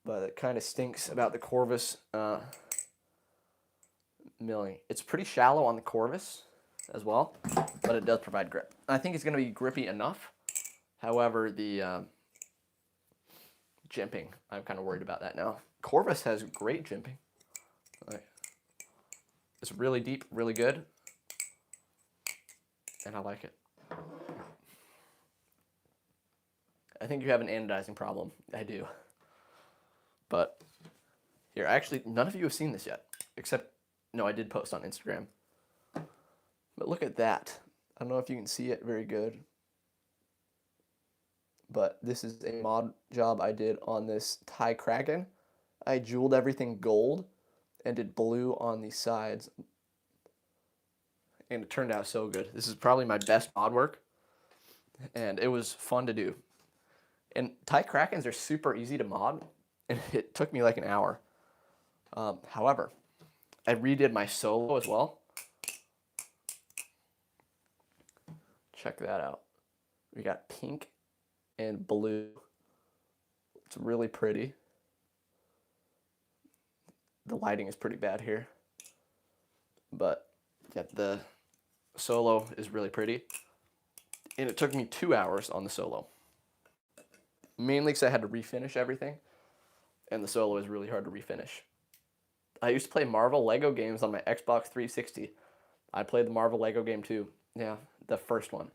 But it kind of stinks about the Corvus milling. It's pretty shallow on the Corvus as well, but it does provide grip. I think it's going to be grippy enough. However, the jimping, I'm kind of worried about that now. Corvus has great jimping. It's really deep, really good, and I like it. I think you have an anodizing problem. I do. But here, actually, none of you have seen this yet, except, no, I did post on Instagram. But look at that. I don't know if you can see it very good, but this is a mod job I did on this Thai Kraken. I jeweled everything gold and did blue on the sides. And it turned out so good. This is probably my best mod work. And it was fun to do. And Thai Krakens are super easy to mod. And it took me like an hour. However, I redid my solo as well. Check that out. We got pink and blue. It's really pretty. The lighting is pretty bad here. But yeah, the solo is really pretty. And it took me 2 hours on the solo. Mainly because I had to refinish everything. And the solo is really hard to refinish. I used to play Marvel Lego games on my Xbox 360. I played the Marvel Lego game too. Yeah, the first one.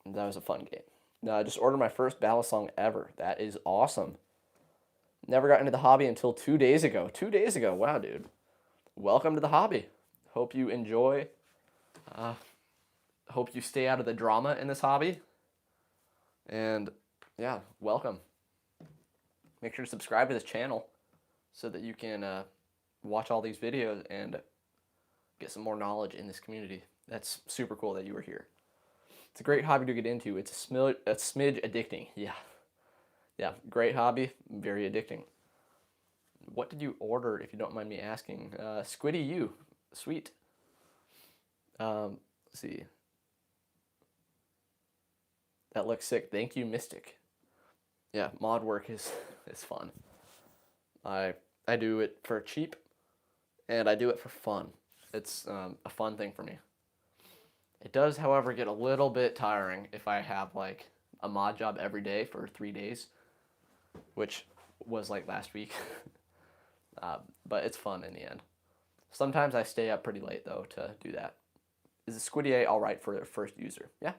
That was a fun game. No, I just ordered my first Balisong ever. That is awesome. Never got into the hobby until 2 days ago. 2 days ago. Wow, dude. Welcome to the hobby. Hope you enjoy. Hope you stay out of the drama in this hobby. And yeah, welcome. Make sure to subscribe to this channel so that you can watch all these videos and get some more knowledge in this community. That's super cool that you were here. It's a great hobby to get into. It's a smidge addicting. Yeah. Yeah, great hobby, very addicting. What did you order, if you don't mind me asking? Squiddy U. Sweet. Let's see. That looks sick. Thank you, Mystic. Yeah, mod work is fun. I do it for cheap, and I do it for fun. It's a fun thing for me. It does, however, get a little bit tiring if I have like a mod job every day for 3 days, which was like last week. But it's fun in the end. Sometimes I stay up pretty late though to do that. Is the Squiddy A all right for their first user? Yeah.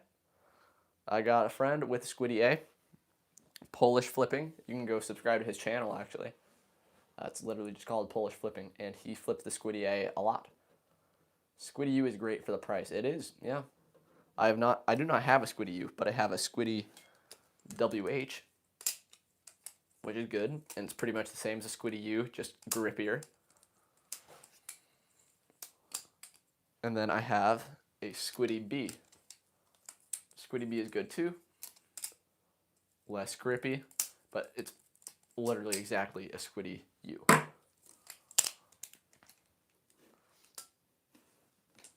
I got a friend with Squiddy A, Polish Flipping. You can go subscribe to his channel actually. It's literally just called Polish Flipping, and he flips the Squiddy A lot. Squiddy U is great for the price. It is, yeah. I do not have a Squiddy U, but I have a Squiddy WH, which is good, and it's pretty much the same as a Squiddy U, just grippier. And then I have a Squiddy B. Squiddy B is good too. Less grippy, but it's literally exactly a Squiddy U.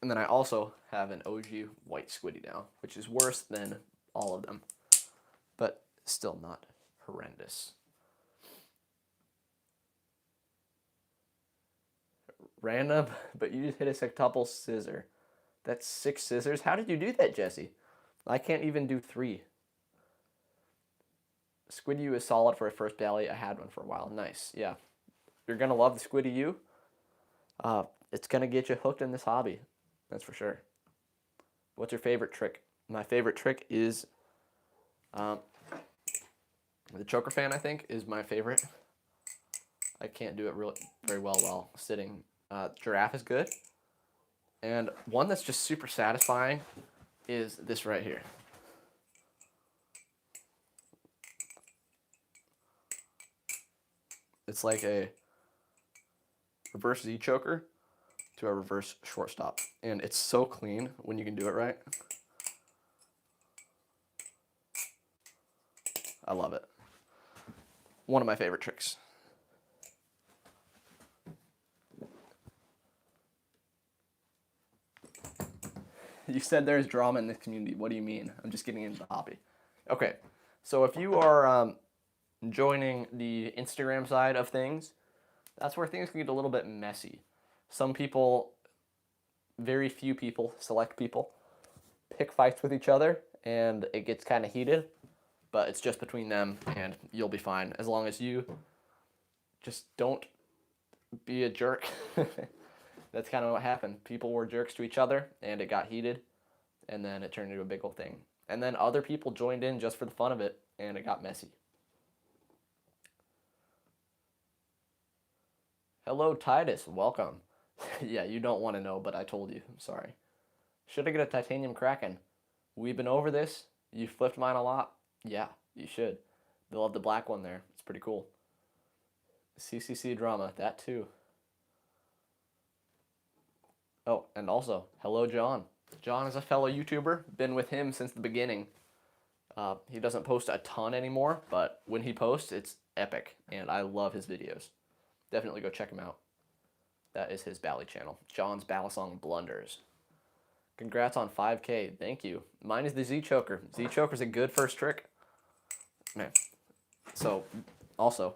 And then I also have an OG white Squiddy now, which is worse than all of them, but still not horrendous. Random, but you just hit a sextuple scissor. That's 6 scissors. How did you do that, Jesse? I can't even do 3. Squiddy U is solid for a first Bally. I had one for a while. Nice. Yeah. You're going to love the Squiddy U. It's going to get you hooked in this hobby. That's for sure. What's your favorite trick? My favorite trick is the choker fan, I think, is my favorite. I can't do it very well while sitting. Giraffe is good. And one that's just super satisfying is this right here. It's like a reverse Z choker to a reverse shortstop. And it's so clean when you can do it right. I love it. One of my favorite tricks. You said there's drama in this community. What do you mean? I'm just getting into the hobby. Okay, so if you are joining the Instagram side of things, that's where things can get a little bit messy. Some people, very few people, select people, pick fights with each other, and it gets kind of heated, but it's just between them, and you'll be fine, as long as you just don't be a jerk. That's kind of what happened. People were jerks to each other, and it got heated, and then it turned into a big old thing. And then other people joined in just for the fun of it, and it got messy. Hello, Titus. Welcome. Yeah, you don't want to know, but I told you. I'm sorry. Should I get a titanium Kraken? We've been over this. You flipped mine a lot. Yeah, you should. They love the black one there. It's pretty cool. CCC drama, that too. Oh, and also, hello, John. John is a fellow YouTuber. Been with him since the beginning. He doesn't post a ton anymore, but when he posts, it's epic, and I love his videos. Definitely go check him out. That is his Bally channel. John's Balisong Blunders. Congrats on 5K. Thank you. Mine is the Z Choker. Z Choker is a good first trick. Man. So, also,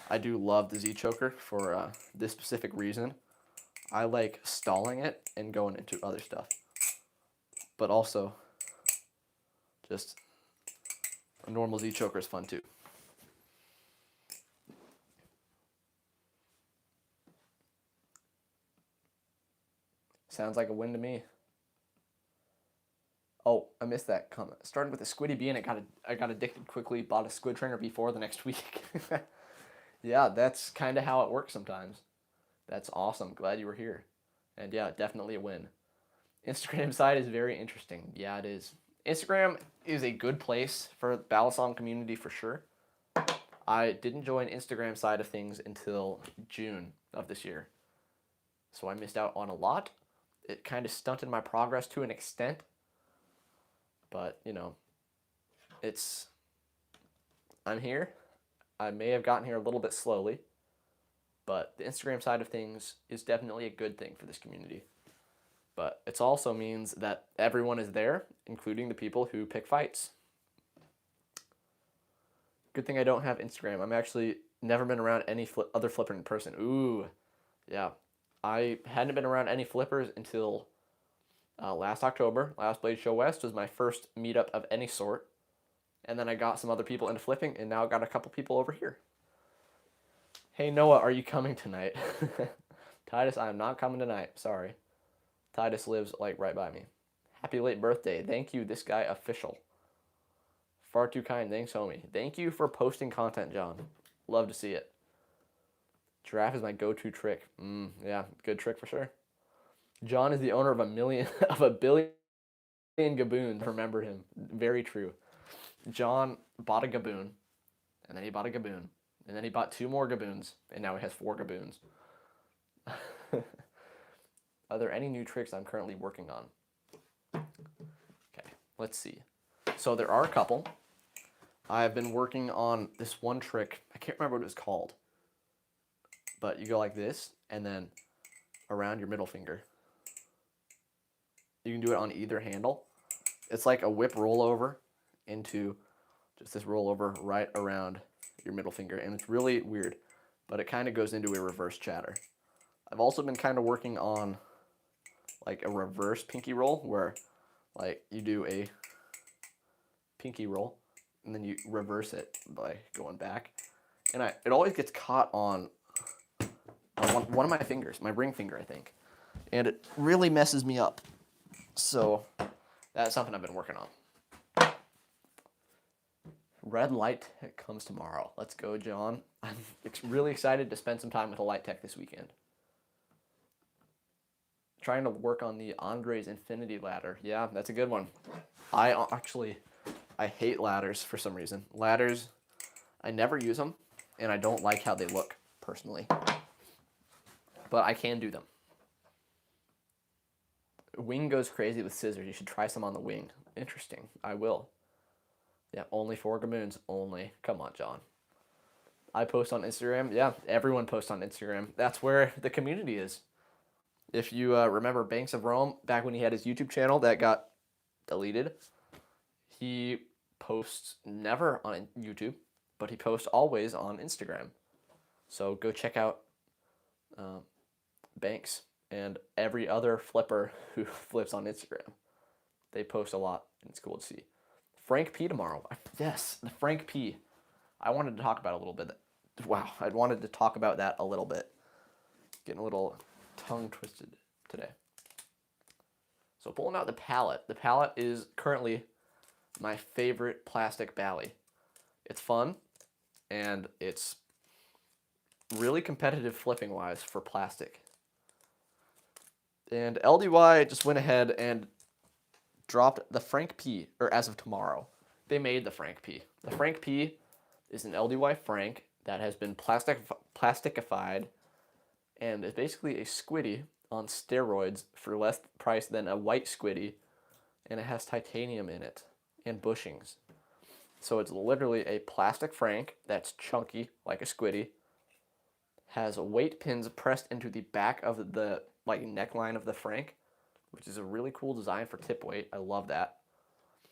I do love the Z Choker for this specific reason. I like stalling it and going into other stuff. But also, just a normal Z Choker is fun too. Sounds like a win to me. Oh, I missed that comment. Started with a squiddy bee and I got addicted quickly. Bought a squid trainer before the next week. Yeah, that's kind of how it works sometimes. That's awesome. Glad you were here. And yeah, definitely a win. Instagram side is very interesting. Yeah, it is. Instagram is a good place for the Balisong community for sure. I didn't join Instagram side of things until June of this year. So I missed out on a lot. It kind of stunted my progress to an extent. But, you know, I'm here. I may have gotten here a little bit slowly. But the Instagram side of things is definitely a good thing for this community. But it also means that everyone is there, including the people who pick fights. Good thing I don't have Instagram. I'm actually never been around any other flipper in person. Ooh, yeah. I hadn't been around any flippers until last October. Last BladeShow West was my first meetup of any sort. And then I got some other people into flipping, and now I got a couple people over here. Hey, Noah, are you coming tonight? Titus, I am not coming tonight. Sorry. Titus lives, like, right by me. Happy late birthday. Thank you, this guy official. Far too kind. Thanks, homie. Thank you for posting content, John. Love to see it. Giraffe is my go-to trick. Yeah, good trick for sure. John is the owner of a billion gaboons. Remember him. Very true. John bought a gaboon, and then he bought a gaboon, and then he bought 2 more gaboons, and now he has 4 gaboons. Are there any new tricks I'm currently working on? Okay, let's see. So there are a couple. I've been working on this one trick. I can't remember what it was called. But you go like this, and then around your middle finger. You can do it on either handle. It's like a whip rollover into just this rollover right around your middle finger. And it's really weird, but it kind of goes into a reverse chatter. I've also been kind of working on like a reverse pinky roll where like you do a pinky roll and then you reverse it by going back. And it always gets caught on one of my fingers, my ring finger, I think. And it really messes me up. So that's something I've been working on. Red light tech comes tomorrow. Let's go, John. I'm really excited to spend some time with a light tech this weekend. Trying to work on the Andre's Infinity ladder. Yeah, that's a good one. I hate ladders for some reason. Ladders, I never use them, and I don't like how they look, personally. But I can do them. Wing goes crazy with scissors. You should try some on the wing. Interesting. I will. Yeah, only 4 gaboons. Only. Come on, John. I post on Instagram. Yeah, everyone posts on Instagram. That's where the community is. If you remember Banks of Rome, back when he had his YouTube channel that got deleted, he posts never on YouTube, but he posts always on Instagram. So go check out Banks and every other flipper who flips on Instagram. They post a lot, and it's cool to see. Frank P tomorrow. Yes, the Frank P. I wanted to talk about a little bit. Wow, I wanted to talk about that a little bit. Getting a little tongue twisted today. So pulling out the palette. The palette is currently my favorite plastic Bally. It's fun, and it's really competitive flipping wise for plastic. And LDY just went ahead and dropped the Frank P, or as of tomorrow, they made the Frank P. The Frank P is an LDY Frank that has been plasticified and is basically a squiddy on steroids for less price than a white squiddy, and it has titanium in it and bushings. So it's literally a plastic Frank that's chunky like a squiddy, has weight pins pressed into the back of the neckline of the Frank, which is a really cool design for tip weight. I love that.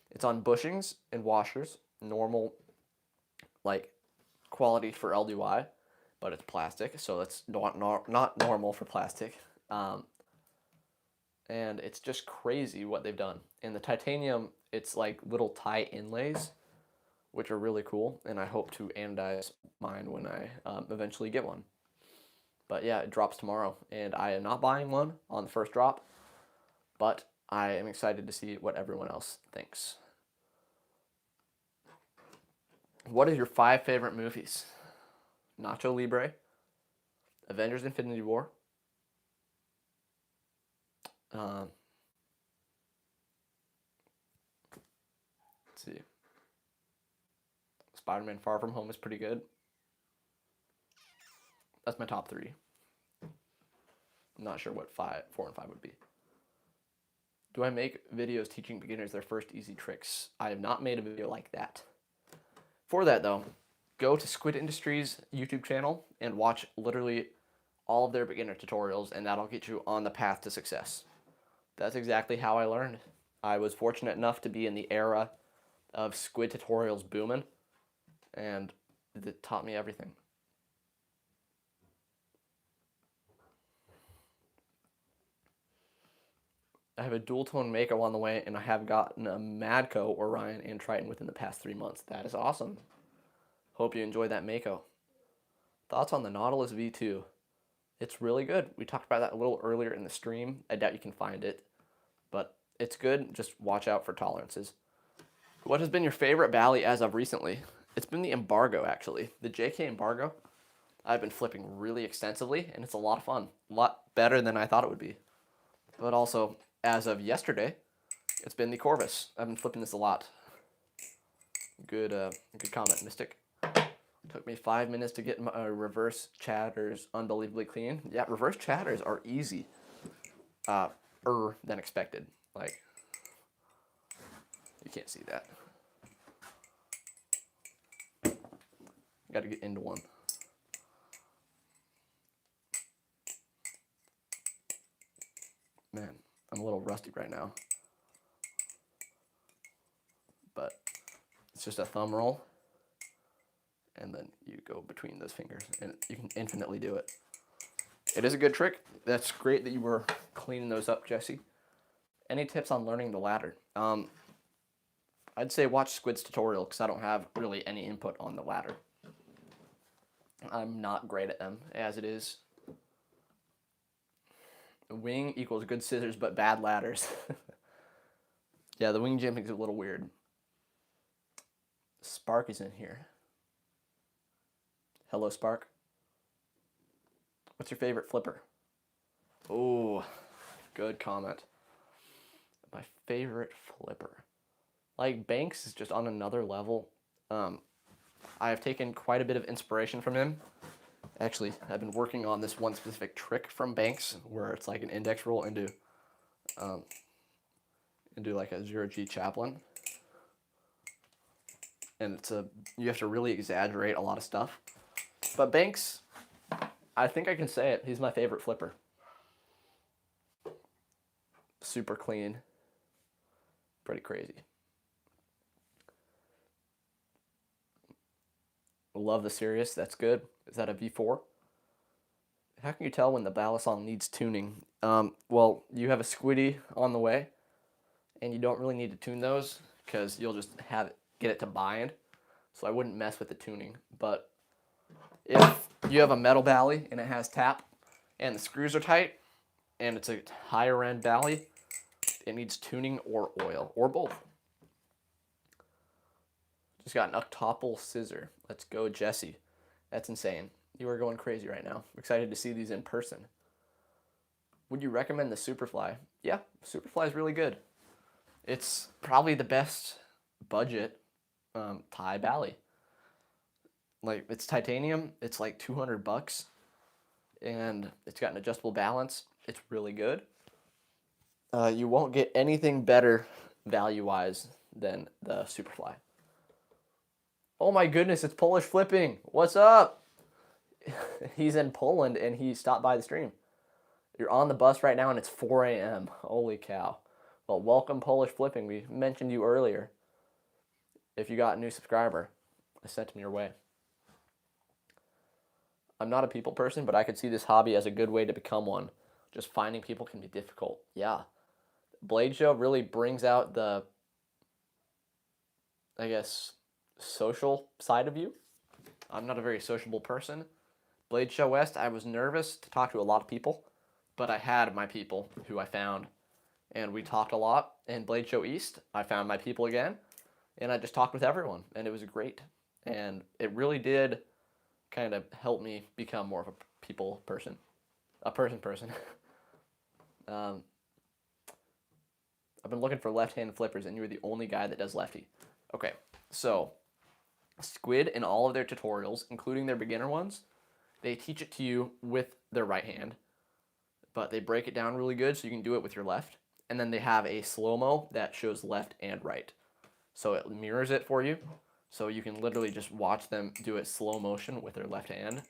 It's on bushings and washers, normal quality for LDY, but it's plastic, so it's not normal for plastic. And it's just crazy what they've done. And the titanium, it's like little tie inlays, which are really cool, and I hope to anodize mine when I eventually get one. But yeah, it drops tomorrow, and I am not buying one on the first drop. but I am excited to see what everyone else thinks. What are your 5 favorite movies? Nacho Libre, Avengers Infinity War, let's see, Spider-Man Far From Home is pretty good. That's my top 3. I'm not sure what 4 and 5 would be. Do I make videos teaching beginners their first easy tricks? I have not made a video like that. For that, though, go to Squid Industries' YouTube channel and watch literally all of their beginner tutorials, and that'll get you on the path to success. That's exactly how I learned. I was fortunate enough to be in the era of Squid tutorials booming, and it taught me everything. I have a dual tone Mako on the way, and I have gotten a Madco, Orion, and Triton within the past 3 months. That is awesome. Hope you enjoyed that Mako. Thoughts on the Nautilus V2? It's really good. We talked about that a little earlier in the stream. I doubt you can find it, but it's good. Just watch out for tolerances. What has been your favorite Bally as of recently? It's been the Embargo, actually. The JK Embargo. I've been flipping really extensively, and it's a lot of fun. A lot better than I thought it would be. But also, as of yesterday, it's been the Corvus. I've been flipping this a lot. Good comment, Mystic. Took me 5 minutes to get my reverse chatters unbelievably clean. Yeah, reverse chatters are easy. Than expected. Like, you can't see that. Got to get into one. Man, I'm a little rusty right now. But it's just a thumb roll. And then you go between those fingers, and you can infinitely do it. It is a good trick. That's great that you were cleaning those up, Jesse. Any tips on learning the ladder? I'd say watch Squid's tutorial, because I don't have really any input on the ladder. I'm not great at them, as it is. Wing equals good scissors, but bad ladders. Yeah, the wing jumping is a little weird. Spark is in here. Hello, Spark. What's your favorite flipper? Oh, good comment. My favorite flipper. Like, Banks is just on another level. I have taken quite a bit of inspiration from him. Actually, I've been working on this one specific trick from Banks where it's like an index roll into like a 0G chaplain. And you have to really exaggerate a lot of stuff. But Banks, I think I can say it. He's my favorite flipper. Super clean. Pretty crazy. Love the Sirius. That's good. Is that a V4? How can you tell when the Balisong needs tuning? Well, you have a Squiddy on the way, and you don't really need to tune those because you'll just get it to bind. So I wouldn't mess with the tuning. But if you have a metal Bally and it has tap and the screws are tight and it's a higher end Bally, it needs tuning or oil or both. Just got an octuple scissor. Let's go, Jesse. That's insane. You are going crazy right now. I'm excited to see these in person. Would you recommend the Superfly? Yeah, Superfly is really good. It's probably the best budget Thai Bally. Like, it's titanium. It's like $200, and it's got an adjustable balance. It's really good. You won't get anything better value-wise than the Superfly. Oh my goodness, it's Polish flipping. What's up? He's in Poland and he stopped by the stream. You're on the bus right now and it's 4 a.m. Holy cow. Well, welcome Polish flipping. We mentioned you earlier. If you got a new subscriber, I sent him your way. I'm not a people person, but I could see this hobby as a good way to become one. Just finding people can be difficult. Yeah. BladeShow really brings out the, I guess, social side of you. I'm not a very sociable person. BladeShow West, I was nervous to talk to a lot of people, but I had my people who I found, and we talked a lot. In Blade Show East, I found my people again, and I just talked with everyone, and it was great. And it really did kind of help me become more of a people person, a person. I've been looking for left-handed flippers, and you're the only guy that does lefty. Okay, so Squid in all of their tutorials, including their beginner ones, they teach it to you with their right hand, but they break it down really good so you can do it with your left. And then they have a slow-mo that shows left and right. So it mirrors it for you. So you can literally just watch them do it slow motion with their left hand.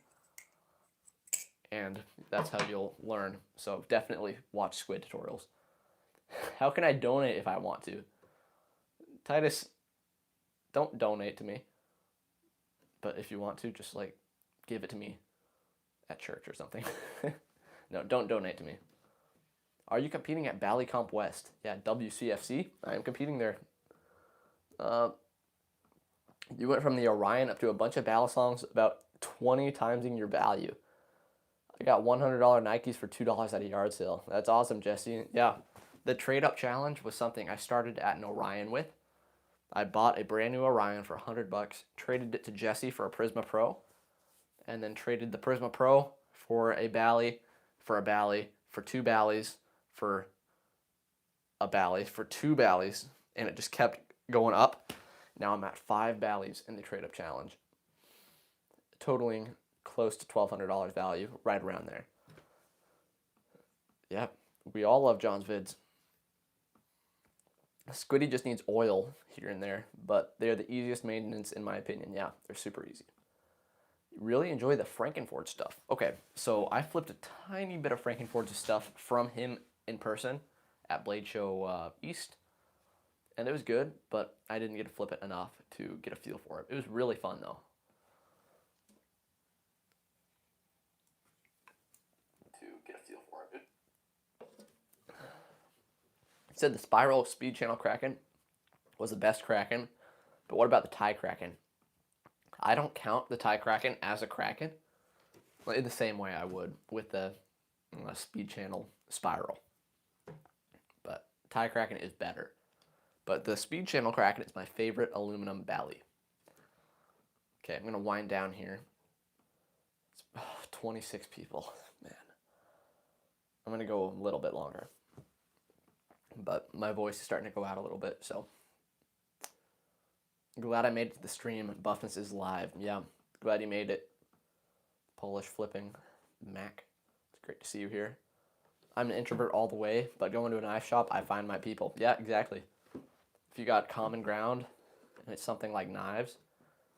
And that's how you'll learn. So definitely watch Squid tutorials. How can I donate if I want to? Titus, don't donate to me. But if you want to, just like give it to me at church or something. No, don't donate to me. Are you competing at Comp West? Yeah, WCFC. I am competing there. You went from the Orion up to a bunch of Balisongs, about 20 timesing your value. I got $100 Nikes for $2 at a yard sale. That's awesome, Jesse. Yeah, the trade-up challenge was something I started at an Orion with. I bought a brand new Orion for $100, traded it to Jesse for a Prisma Pro, and then traded the Prisma Pro for a Bally, for two Ballies, for a Bally, for two Ballies, and it just kept going up. Now I'm at 5 Ballies in the trade-up challenge, totaling close to $1,200 value, right around there. Yeah, we all love John's vids. Squiddy just needs oil here and there, but they're the easiest maintenance in my opinion. Yeah, they're super easy. Really enjoy the Frankenford stuff. Okay, so I flipped a tiny bit of Frankenford's stuff from him in person at Blade Show East, and it was good, but I didn't get to flip it enough to get a feel for it. It was really fun though. He said the Spiral Speed Channel Kraken was the best Kraken, but what about the Thai Kraken? I don't count the Thai Kraken as a Kraken in the same way I would with the Speed Channel Spiral. But Thai Kraken is better. But the Speed Channel Kraken is my favorite aluminum Bally. Okay, I'm going to wind down here. It's 26 people. Man. I'm going to go a little bit longer. But my voice is starting to go out a little bit, so glad I made it to the stream. Buffness is live. Yeah, glad you made it. Polish flipping. Mac, it's great to see you here. I'm an introvert all the way, but going to a knife shop, I find my people. Yeah, exactly. If you got common ground, and it's something like knives,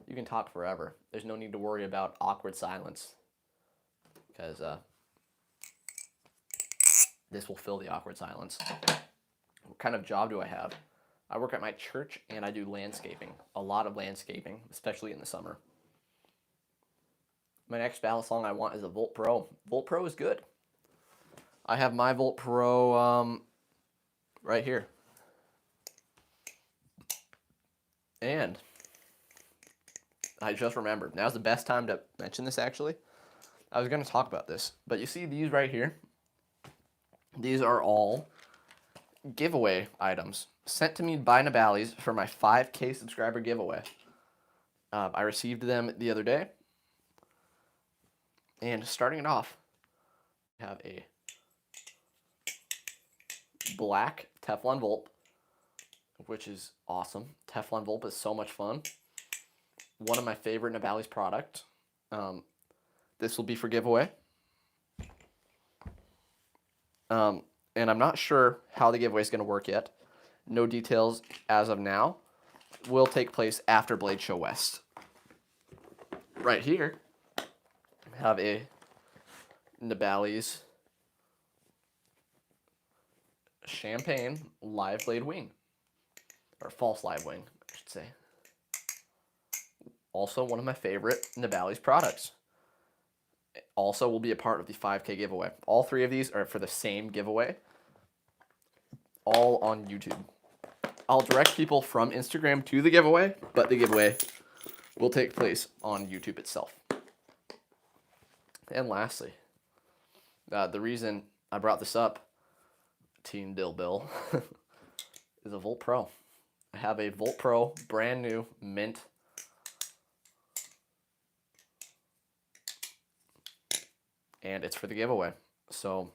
you can talk forever. There's no need to worry about awkward silence, because this will fill the awkward silence. What kind of job do I have? I work at my church, and I do landscaping. A lot of landscaping, especially in the summer. My next Balisong I want is a Volt Pro. Volt Pro is good. I have my Volt Pro right here. And I just remembered. Now's the best time to mention this, actually. I was going to talk about this. But you see these right here? These are all giveaway items sent to me by Nabali's for my 5K subscriber giveaway. I received them the other day. And starting it off, I have a black Teflon Volp, which is awesome. Teflon Volp is so much fun. One of my favorite Nabali's product. This will be for giveaway. And I'm not sure how the giveaway is going to work yet. No details as of now. Will take place after Blade Show West. Right here, I have a Nabali's Champagne Live Blade Wing. Or false live wing, I should say. Also one of my favorite Nabali's products. Also will be a part of the 5K giveaway. All three of these are for the same giveaway. All on YouTube. I'll direct people from Instagram to the giveaway, but the giveaway will take place on YouTube itself. And lastly, the reason I brought this up Teen Dill Bill is a Volt Pro. I have a Volt Pro, brand new, mint. And it's for the giveaway. So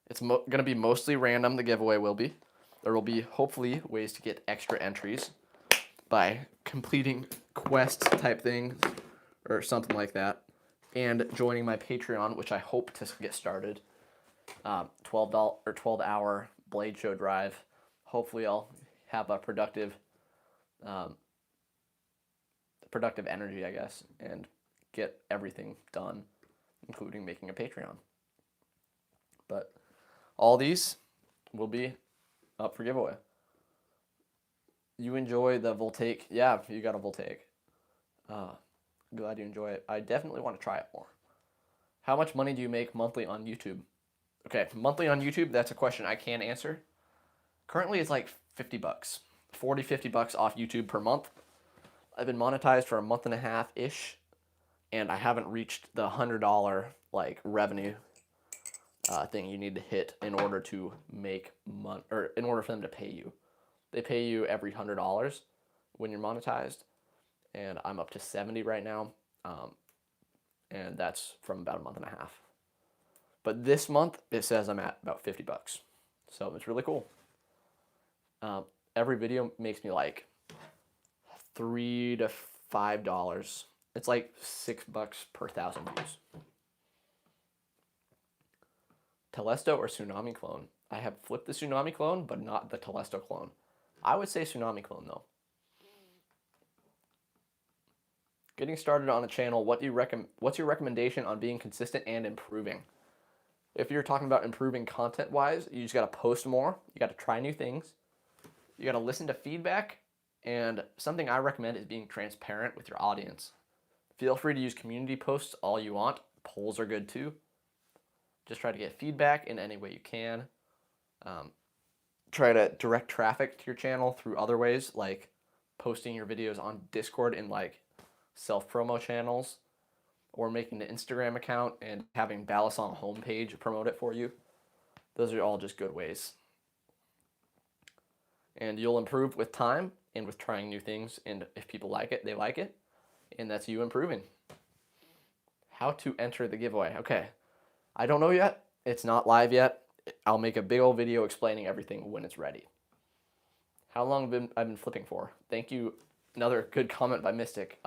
it's going to be mostly random, the giveaway will be. There will be, hopefully, ways to get extra entries by completing quest type things or something like that. And joining my Patreon, which I hope to get started. $12 BladeShow drive. Hopefully I'll have a productive energy, I guess, and get everything done, including making a Patreon. But all these will be up for giveaway. You enjoy the Voltaic? Yeah, you got a Voltaic. Glad you enjoy it. I definitely want to try it more. How much money do you make monthly on YouTube? Okay, monthly on YouTube, that's a question I can answer. Currently, it's like $50, $40-50 off YouTube per month. I've been monetized for a month and a half-ish, and I haven't reached the $100 like revenue thing you need to hit in order to make money, or in order for them to pay you. They pay you every $100 when you're monetized, and I'm up to 70 right now, and that's from about a month and a half. But this month, it says I'm at about $50. So it's really cool. Every video makes me like $3 to $5. It's like $6 per 1,000 views. Telesto or Tsunami clone? I have flipped the Tsunami clone, but not the Telesto clone. I would say Tsunami clone though. Getting started on a channel, what's your recommendation on being consistent and improving? If you're talking about improving content-wise, you just got to post more. You got to try new things. You got to listen to feedback. And something I recommend is being transparent with your audience. Feel free to use community posts all you want. Polls are good too. Just try to get feedback in any way you can. Try to direct traffic to your channel through other ways, like posting your videos on Discord in like self-promo channels, or making an Instagram account and having Balisong homepage promote it for you. Those are all just good ways. And you'll improve with time and with trying new things. And if people like it, they like it. And that's you improving. How to enter the giveaway. Okay, I don't know yet. It's not live yet. I'll make a big old video explaining everything when it's ready. How long have I been flipping for? Thank you. Another good comment by Mystic.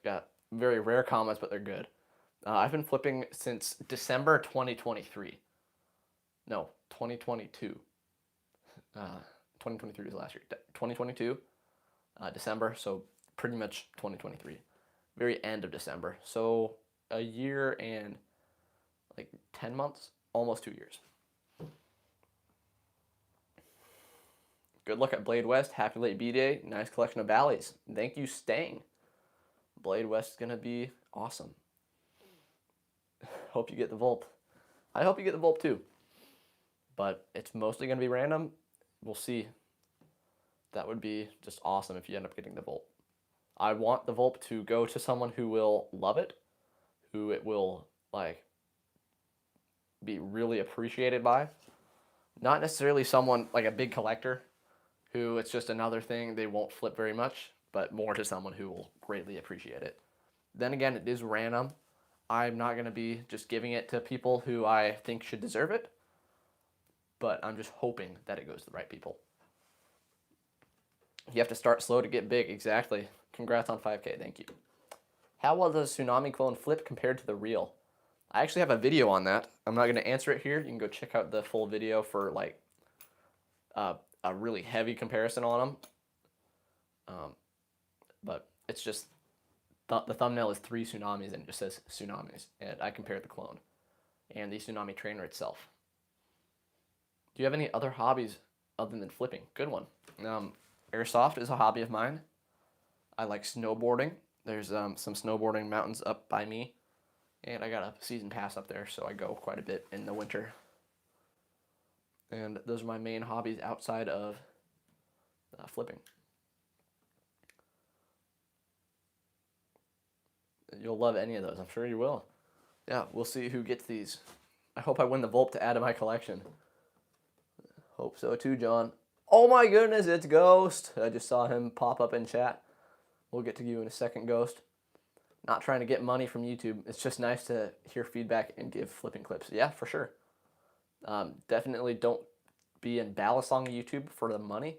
Got very rare comments, but they're good. I've been flipping since December 2023. No, 2022. 2023 was last year. 2022, December, so pretty much 2023. Very end of December. So a year and like 10 months, almost 2 years. Good luck at Blade West. Happy late B-Day. Nice collection of Ballies. Thank you, Stang. Blade West is going to be awesome. Hope you get the Volt. I hope you get the Volt too. But it's mostly going to be random. We'll see. That would be just awesome if you end up getting the Volt. I want the Volt to go to someone who will love it, who it will like be really appreciated by. Not necessarily someone like a big collector who it's just another thing they won't flip very much, but more to someone who will greatly appreciate it. Then again, it is random. I'm not going to be just giving it to people who I think should deserve it, but I'm just hoping that it goes to the right people. You have to start slow to get big. Exactly. Congrats on 5K. Thank you. How well does Tsunami clone flip compared to the real? I actually have a video on that. I'm not going to answer it here. You can go check out the full video for like a really heavy comparison on them. But it's just the thumbnail is 3 tsunamis and it just says tsunamis, and I compared the clone and the tsunami trainer itself. Do you have any other hobbies other than flipping? Good one. Airsoft is a hobby of mine. I like snowboarding. There's some snowboarding mountains up by me, and I got a season pass up there, so I go quite a bit in the winter. And those are my main hobbies outside of flipping. You'll love any of those. I'm sure you will. Yeah, we'll see who gets these. I hope I win the Volt to add to my collection. Hope so too, John. Oh my goodness, it's Ghost. I just saw him pop up in chat. We'll get to you in a second, Ghost. Not trying to get money from YouTube. It's just nice to hear feedback and give flipping clips. Yeah, for sure. Definitely don't be in Balisong YouTube for the money.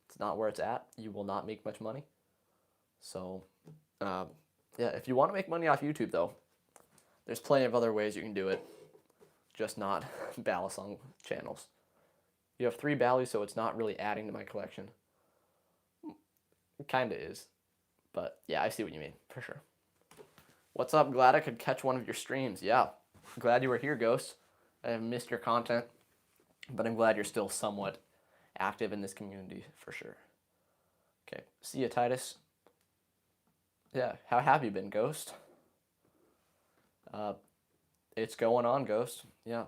It's not where it's at. You will not make much money. So, yeah, if you want to make money off YouTube, though, there's plenty of other ways you can do it. Just not Balisong channels. You have 3 Ballies, so it's not really adding to my collection. It kind of is. But, yeah, I see what you mean, for sure. What's up? Glad I could catch one of your streams. Yeah, glad you were here, Ghost. I have missed your content, but I'm glad you're still somewhat active in this community, for sure. Okay, see you, Titus. Yeah, how have you been, Ghost? It's going on, Ghost. Yeah.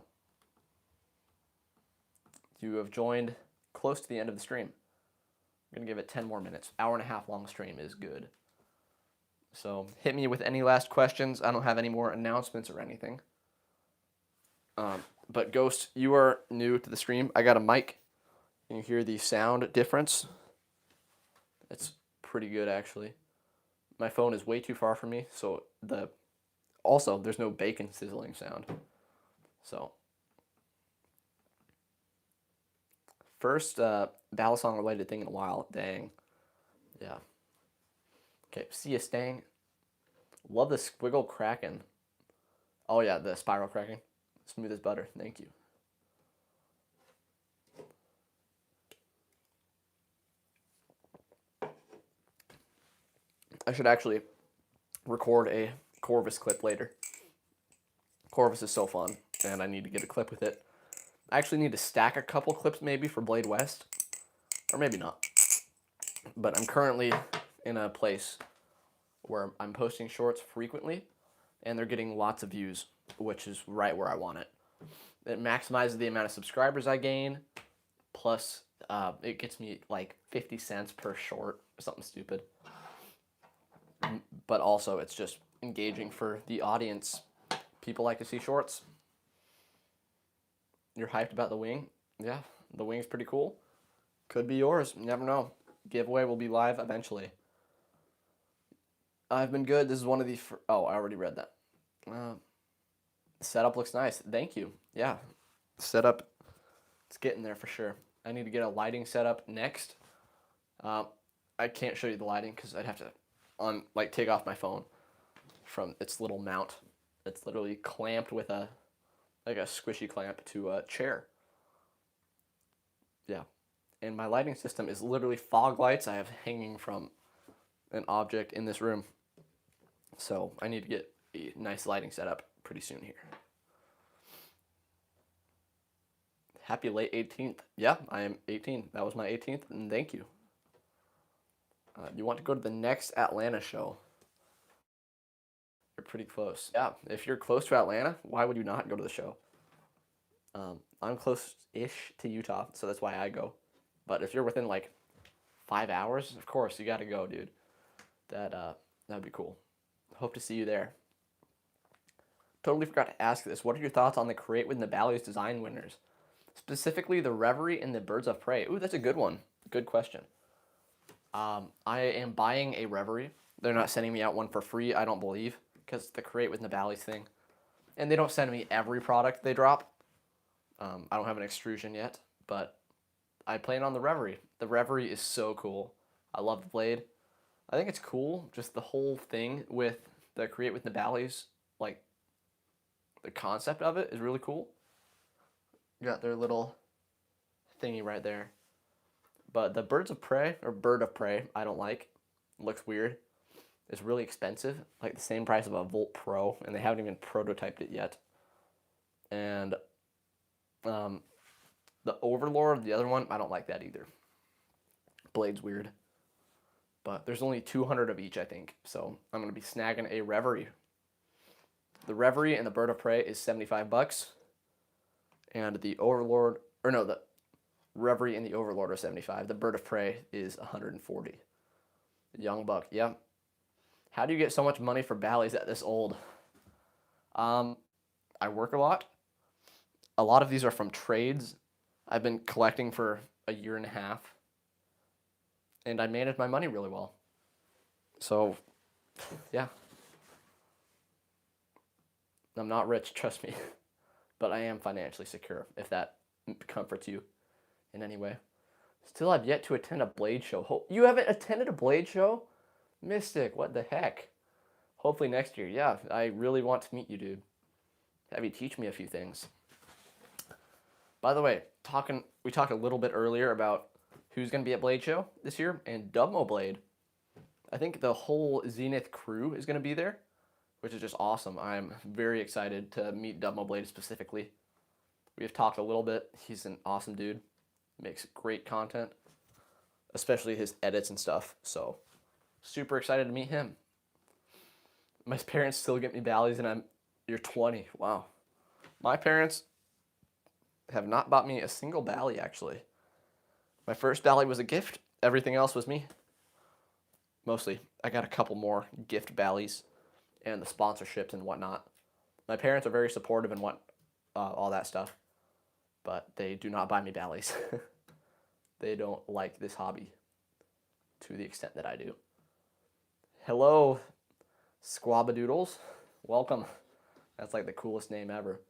You have joined close to the end of the stream. I'm going to give it 10 more minutes. Hour and a half long stream is good. So hit me with any last questions. I don't have any more announcements or anything. But Ghost, you are new to the stream. I got a mic. Can you hear the sound difference? It's pretty good, actually. My phone is way too far from me, so also there's no bacon sizzling sound. So first Balisong related thing in a while. Dang. Yeah. Okay, see you, Stang. Love the squiggle cracking. Oh yeah, the spiral cracking. Smooth as butter. Thank you. I should actually record a Corvus clip later. Corvus is so fun, and I need to get a clip with it. I actually need to stack a couple clips maybe for Blade West, or maybe not. But I'm currently in a place where I'm posting shorts frequently, and they're getting lots of views, which is right where I want it. It maximizes the amount of subscribers I gain, plus it gets me like 50 cents per short, or something stupid. But also, it's just engaging for the audience. People like to see shorts. You're hyped about the wing? Yeah, the wing's pretty cool. Could be yours. You never know. Giveaway will be live eventually. I've been good. This is one of the... Oh, I already read that. Setup looks nice. Thank you. Yeah, setup, it's getting there for sure. I need to get a lighting setup next. I can't show you the lighting because I'd have to take off my phone from its little mount. It's literally clamped with a squishy clamp to a chair. Yeah, and my lighting system is literally fog lights I have hanging from an object in this room. So I need to get a nice lighting setup pretty soon here. Happy late 18th. Yeah, I am 18. That was my 18th, and thank you. You want to go to the next Atlanta show? You're pretty close. Yeah, if you're close to Atlanta, why would you not go to the show? I'm close-ish to Utah, so that's why I go. But if you're within like 5 hours, of course, you got to go, dude. That'd be cool. Hope to see you there. Totally forgot to ask this. What are your thoughts on the Create with Nabali's design winners? Specifically the Reverie and the Birds of Prey. Ooh, that's a good one. Good question. I am buying a Reverie. They're not sending me out one for free, I don't believe, because the Create with Nabali's thing. And they don't send me every product they drop. I don't have an extrusion yet, but I plan on the Reverie. The Reverie is so cool. I love the blade. I think it's cool, just the whole thing with the Create with Nabali's, like, the concept of it is really cool. Got their little thingy right there. But the Birds of Prey, or Bird of Prey, I don't like. It looks weird. It's really expensive, like the same price of a Volt Pro, and they haven't even prototyped it yet. And the Overlord, the other one, I don't like that either. Blade's weird. But there's only 200 of each, I think. So I'm going to be snagging a Reverie. The Reverie and the Bird of Prey is $75. And the Overlord, or no, the Reverie and the Overlord are $75. The Bird of Prey is $140. Young buck, yeah. How do you get so much money for Bally's at this old? I work a lot. A lot of these are from trades. I've been collecting for a year and a half, and I manage my money really well. So, yeah. I'm not rich, trust me, but I am financially secure, if that comforts you in any way. Still have yet to attend a Blade show. You haven't attended a Blade show? Mystic, what the heck? Hopefully next year. Yeah, I really want to meet you, dude. Have you teach me a few things. By the way, we talked a little bit earlier about who's going to be at Blade show this year, and Dubmo Blade. I think the whole Zenith crew is going to be there, which is just awesome. I'm very excited to meet Dubmo Blade specifically. We've talked a little bit. He's an awesome dude. Makes great content, especially his edits and stuff. So, super excited to meet him. My parents still get me Bally's, and you're 20. Wow. My parents have not bought me a single Bally, actually. My first Bally was a gift. Everything else was me. Mostly. I got a couple more gift Bally's and the sponsorships and whatnot. My parents are very supportive and all that stuff, but they do not buy me Bally's. They don't like this hobby to the extent that I do. Hello, Squabadoodles. Welcome. That's like the coolest name ever.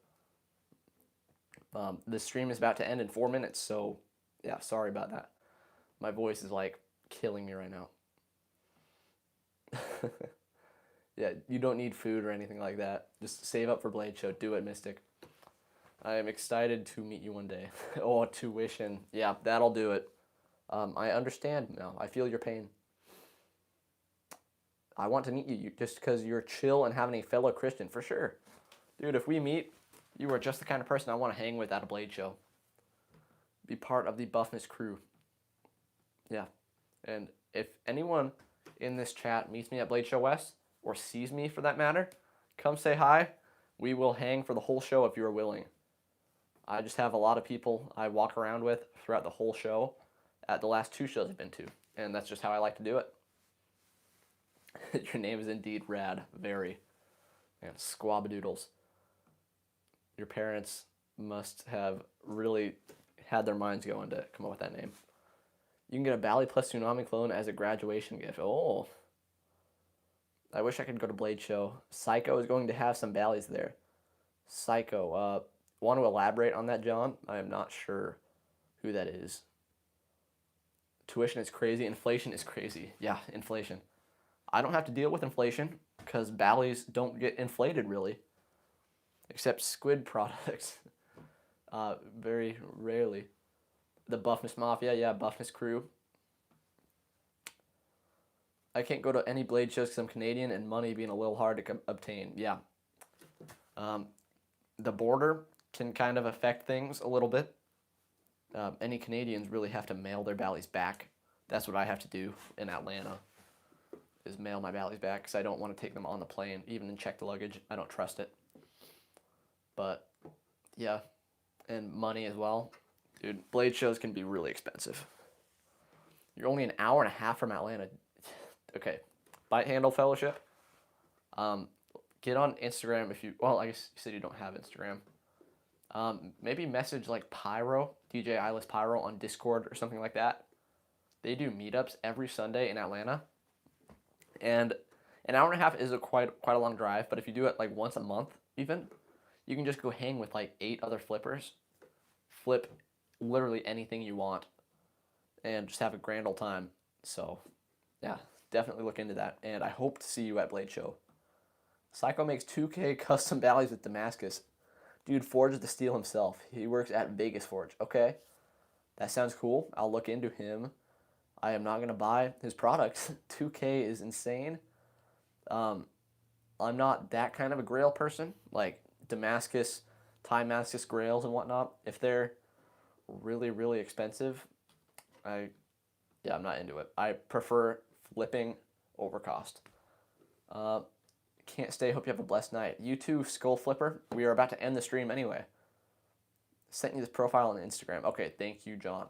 The stream is about to end in 4 minutes, so yeah, sorry about that. My voice is like killing me right now. Yeah, you don't need food or anything like that. Just save up for Blade Show. Do it, Mystic. I am excited to meet you one day. Oh, tuition. Yeah, that'll do it. I understand now. I feel your pain. I want to meet you just because you're chill and having a fellow Christian, for sure. Dude, if we meet, you are just the kind of person I want to hang with at a Blade Show. Be part of the Buffness crew. Yeah. And if anyone in this chat meets me at Blade Show West, or sees me for that matter, come say hi. We will hang for the whole show if you are willing. I just have a lot of people I walk around with throughout the whole show at the last 2 shows I've been to, and that's just how I like to do it. Your name is indeed rad, very. Man, Squabadoodles. Your parents must have really had their minds going to come up with that name. You can get a Bally plus Tsunami clone as a graduation gift. Oh. I wish I could go to Blade Show. Psycho is going to have some Bally's there. Psycho. Want to elaborate on that, John? I am not sure who that is. Tuition is crazy. Inflation is crazy. Yeah, inflation. I don't have to deal with inflation because Bally's don't get inflated, really. Except squid products. Very rarely. The Buffness Mafia. Yeah, Buffness crew. I can't go to any Blade shows because I'm Canadian and money being a little hard to obtain. Yeah. The border can kind of affect things a little bit. Any Canadians really have to mail their Bally's back. That's what I have to do in Atlanta, is mail my Bally's back because I don't want to take them on the plane, even and check the luggage. I don't trust it. But, yeah. And money as well. Dude, Blade shows can be really expensive. You're only an hour and a half from Atlanta. Okay, Bite Handle Fellowship. Get on Instagram if you. Well, I guess you said you don't have Instagram. Maybe message like Pyro, DJ Eyeless Pyro on Discord or something like that. They do meetups every Sunday in Atlanta, and an hour and a half is quite a long drive. But if you do it like once a month, even, you can just go hang with like 8 other flippers, flip literally anything you want, and just have a grand old time. So, yeah. Definitely look into that, and I hope to see you at Blade Show. Psycho makes 2K custom Bally's with Damascus. Dude forges the steel himself. He works at Vegas Forge. Okay, that sounds cool. I'll look into him. I am not going to buy his products. 2K is insane. I'm not that kind of a grail person, like Damascus, Damascus grails and whatnot. If they're really, really expensive, I'm not into it. I prefer flipping over cost. Can't stay. Hope you have a blessed night. You too, Skull Flipper. We are about to end the stream anyway. Sent you this profile on Instagram. Okay, thank you, John.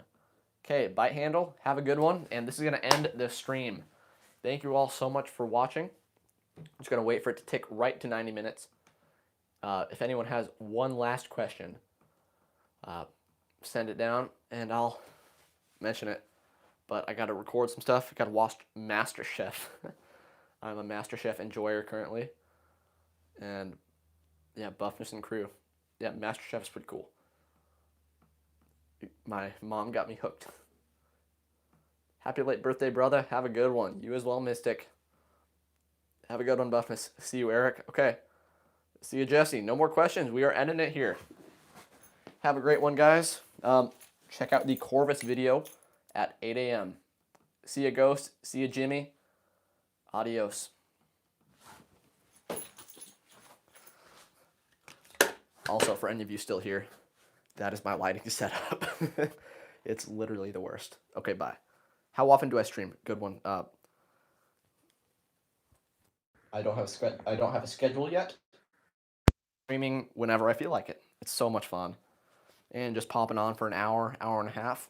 Okay, Bite Handle. Have a good one. And this is going to end the stream. Thank you all so much for watching. I'm just going to wait for it to tick right to 90 minutes. If anyone has one last question, send it down, and I'll mention it. But I got to record some stuff. I got to watch MasterChef. I'm a MasterChef enjoyer currently. And yeah, Buffness and Crew. Yeah, MasterChef is pretty cool. My mom got me hooked. Happy late birthday, brother. Have a good one. You as well, Mystic. Have a good one, Buffness. See you, Eric. Okay. See you, Jesse. No more questions. We are ending it here. Have a great one, guys. Check out the Corvus video at 8 a.m. See you, Ghost. See you, Jimmy. Adios. Also, for any of you still here, that is my lighting setup. It's literally the worst. Okay, bye. How often do I stream? Good one. I don't have a schedule yet. Streaming whenever I feel like it. It's so much fun. And just popping on for an hour, hour and a half.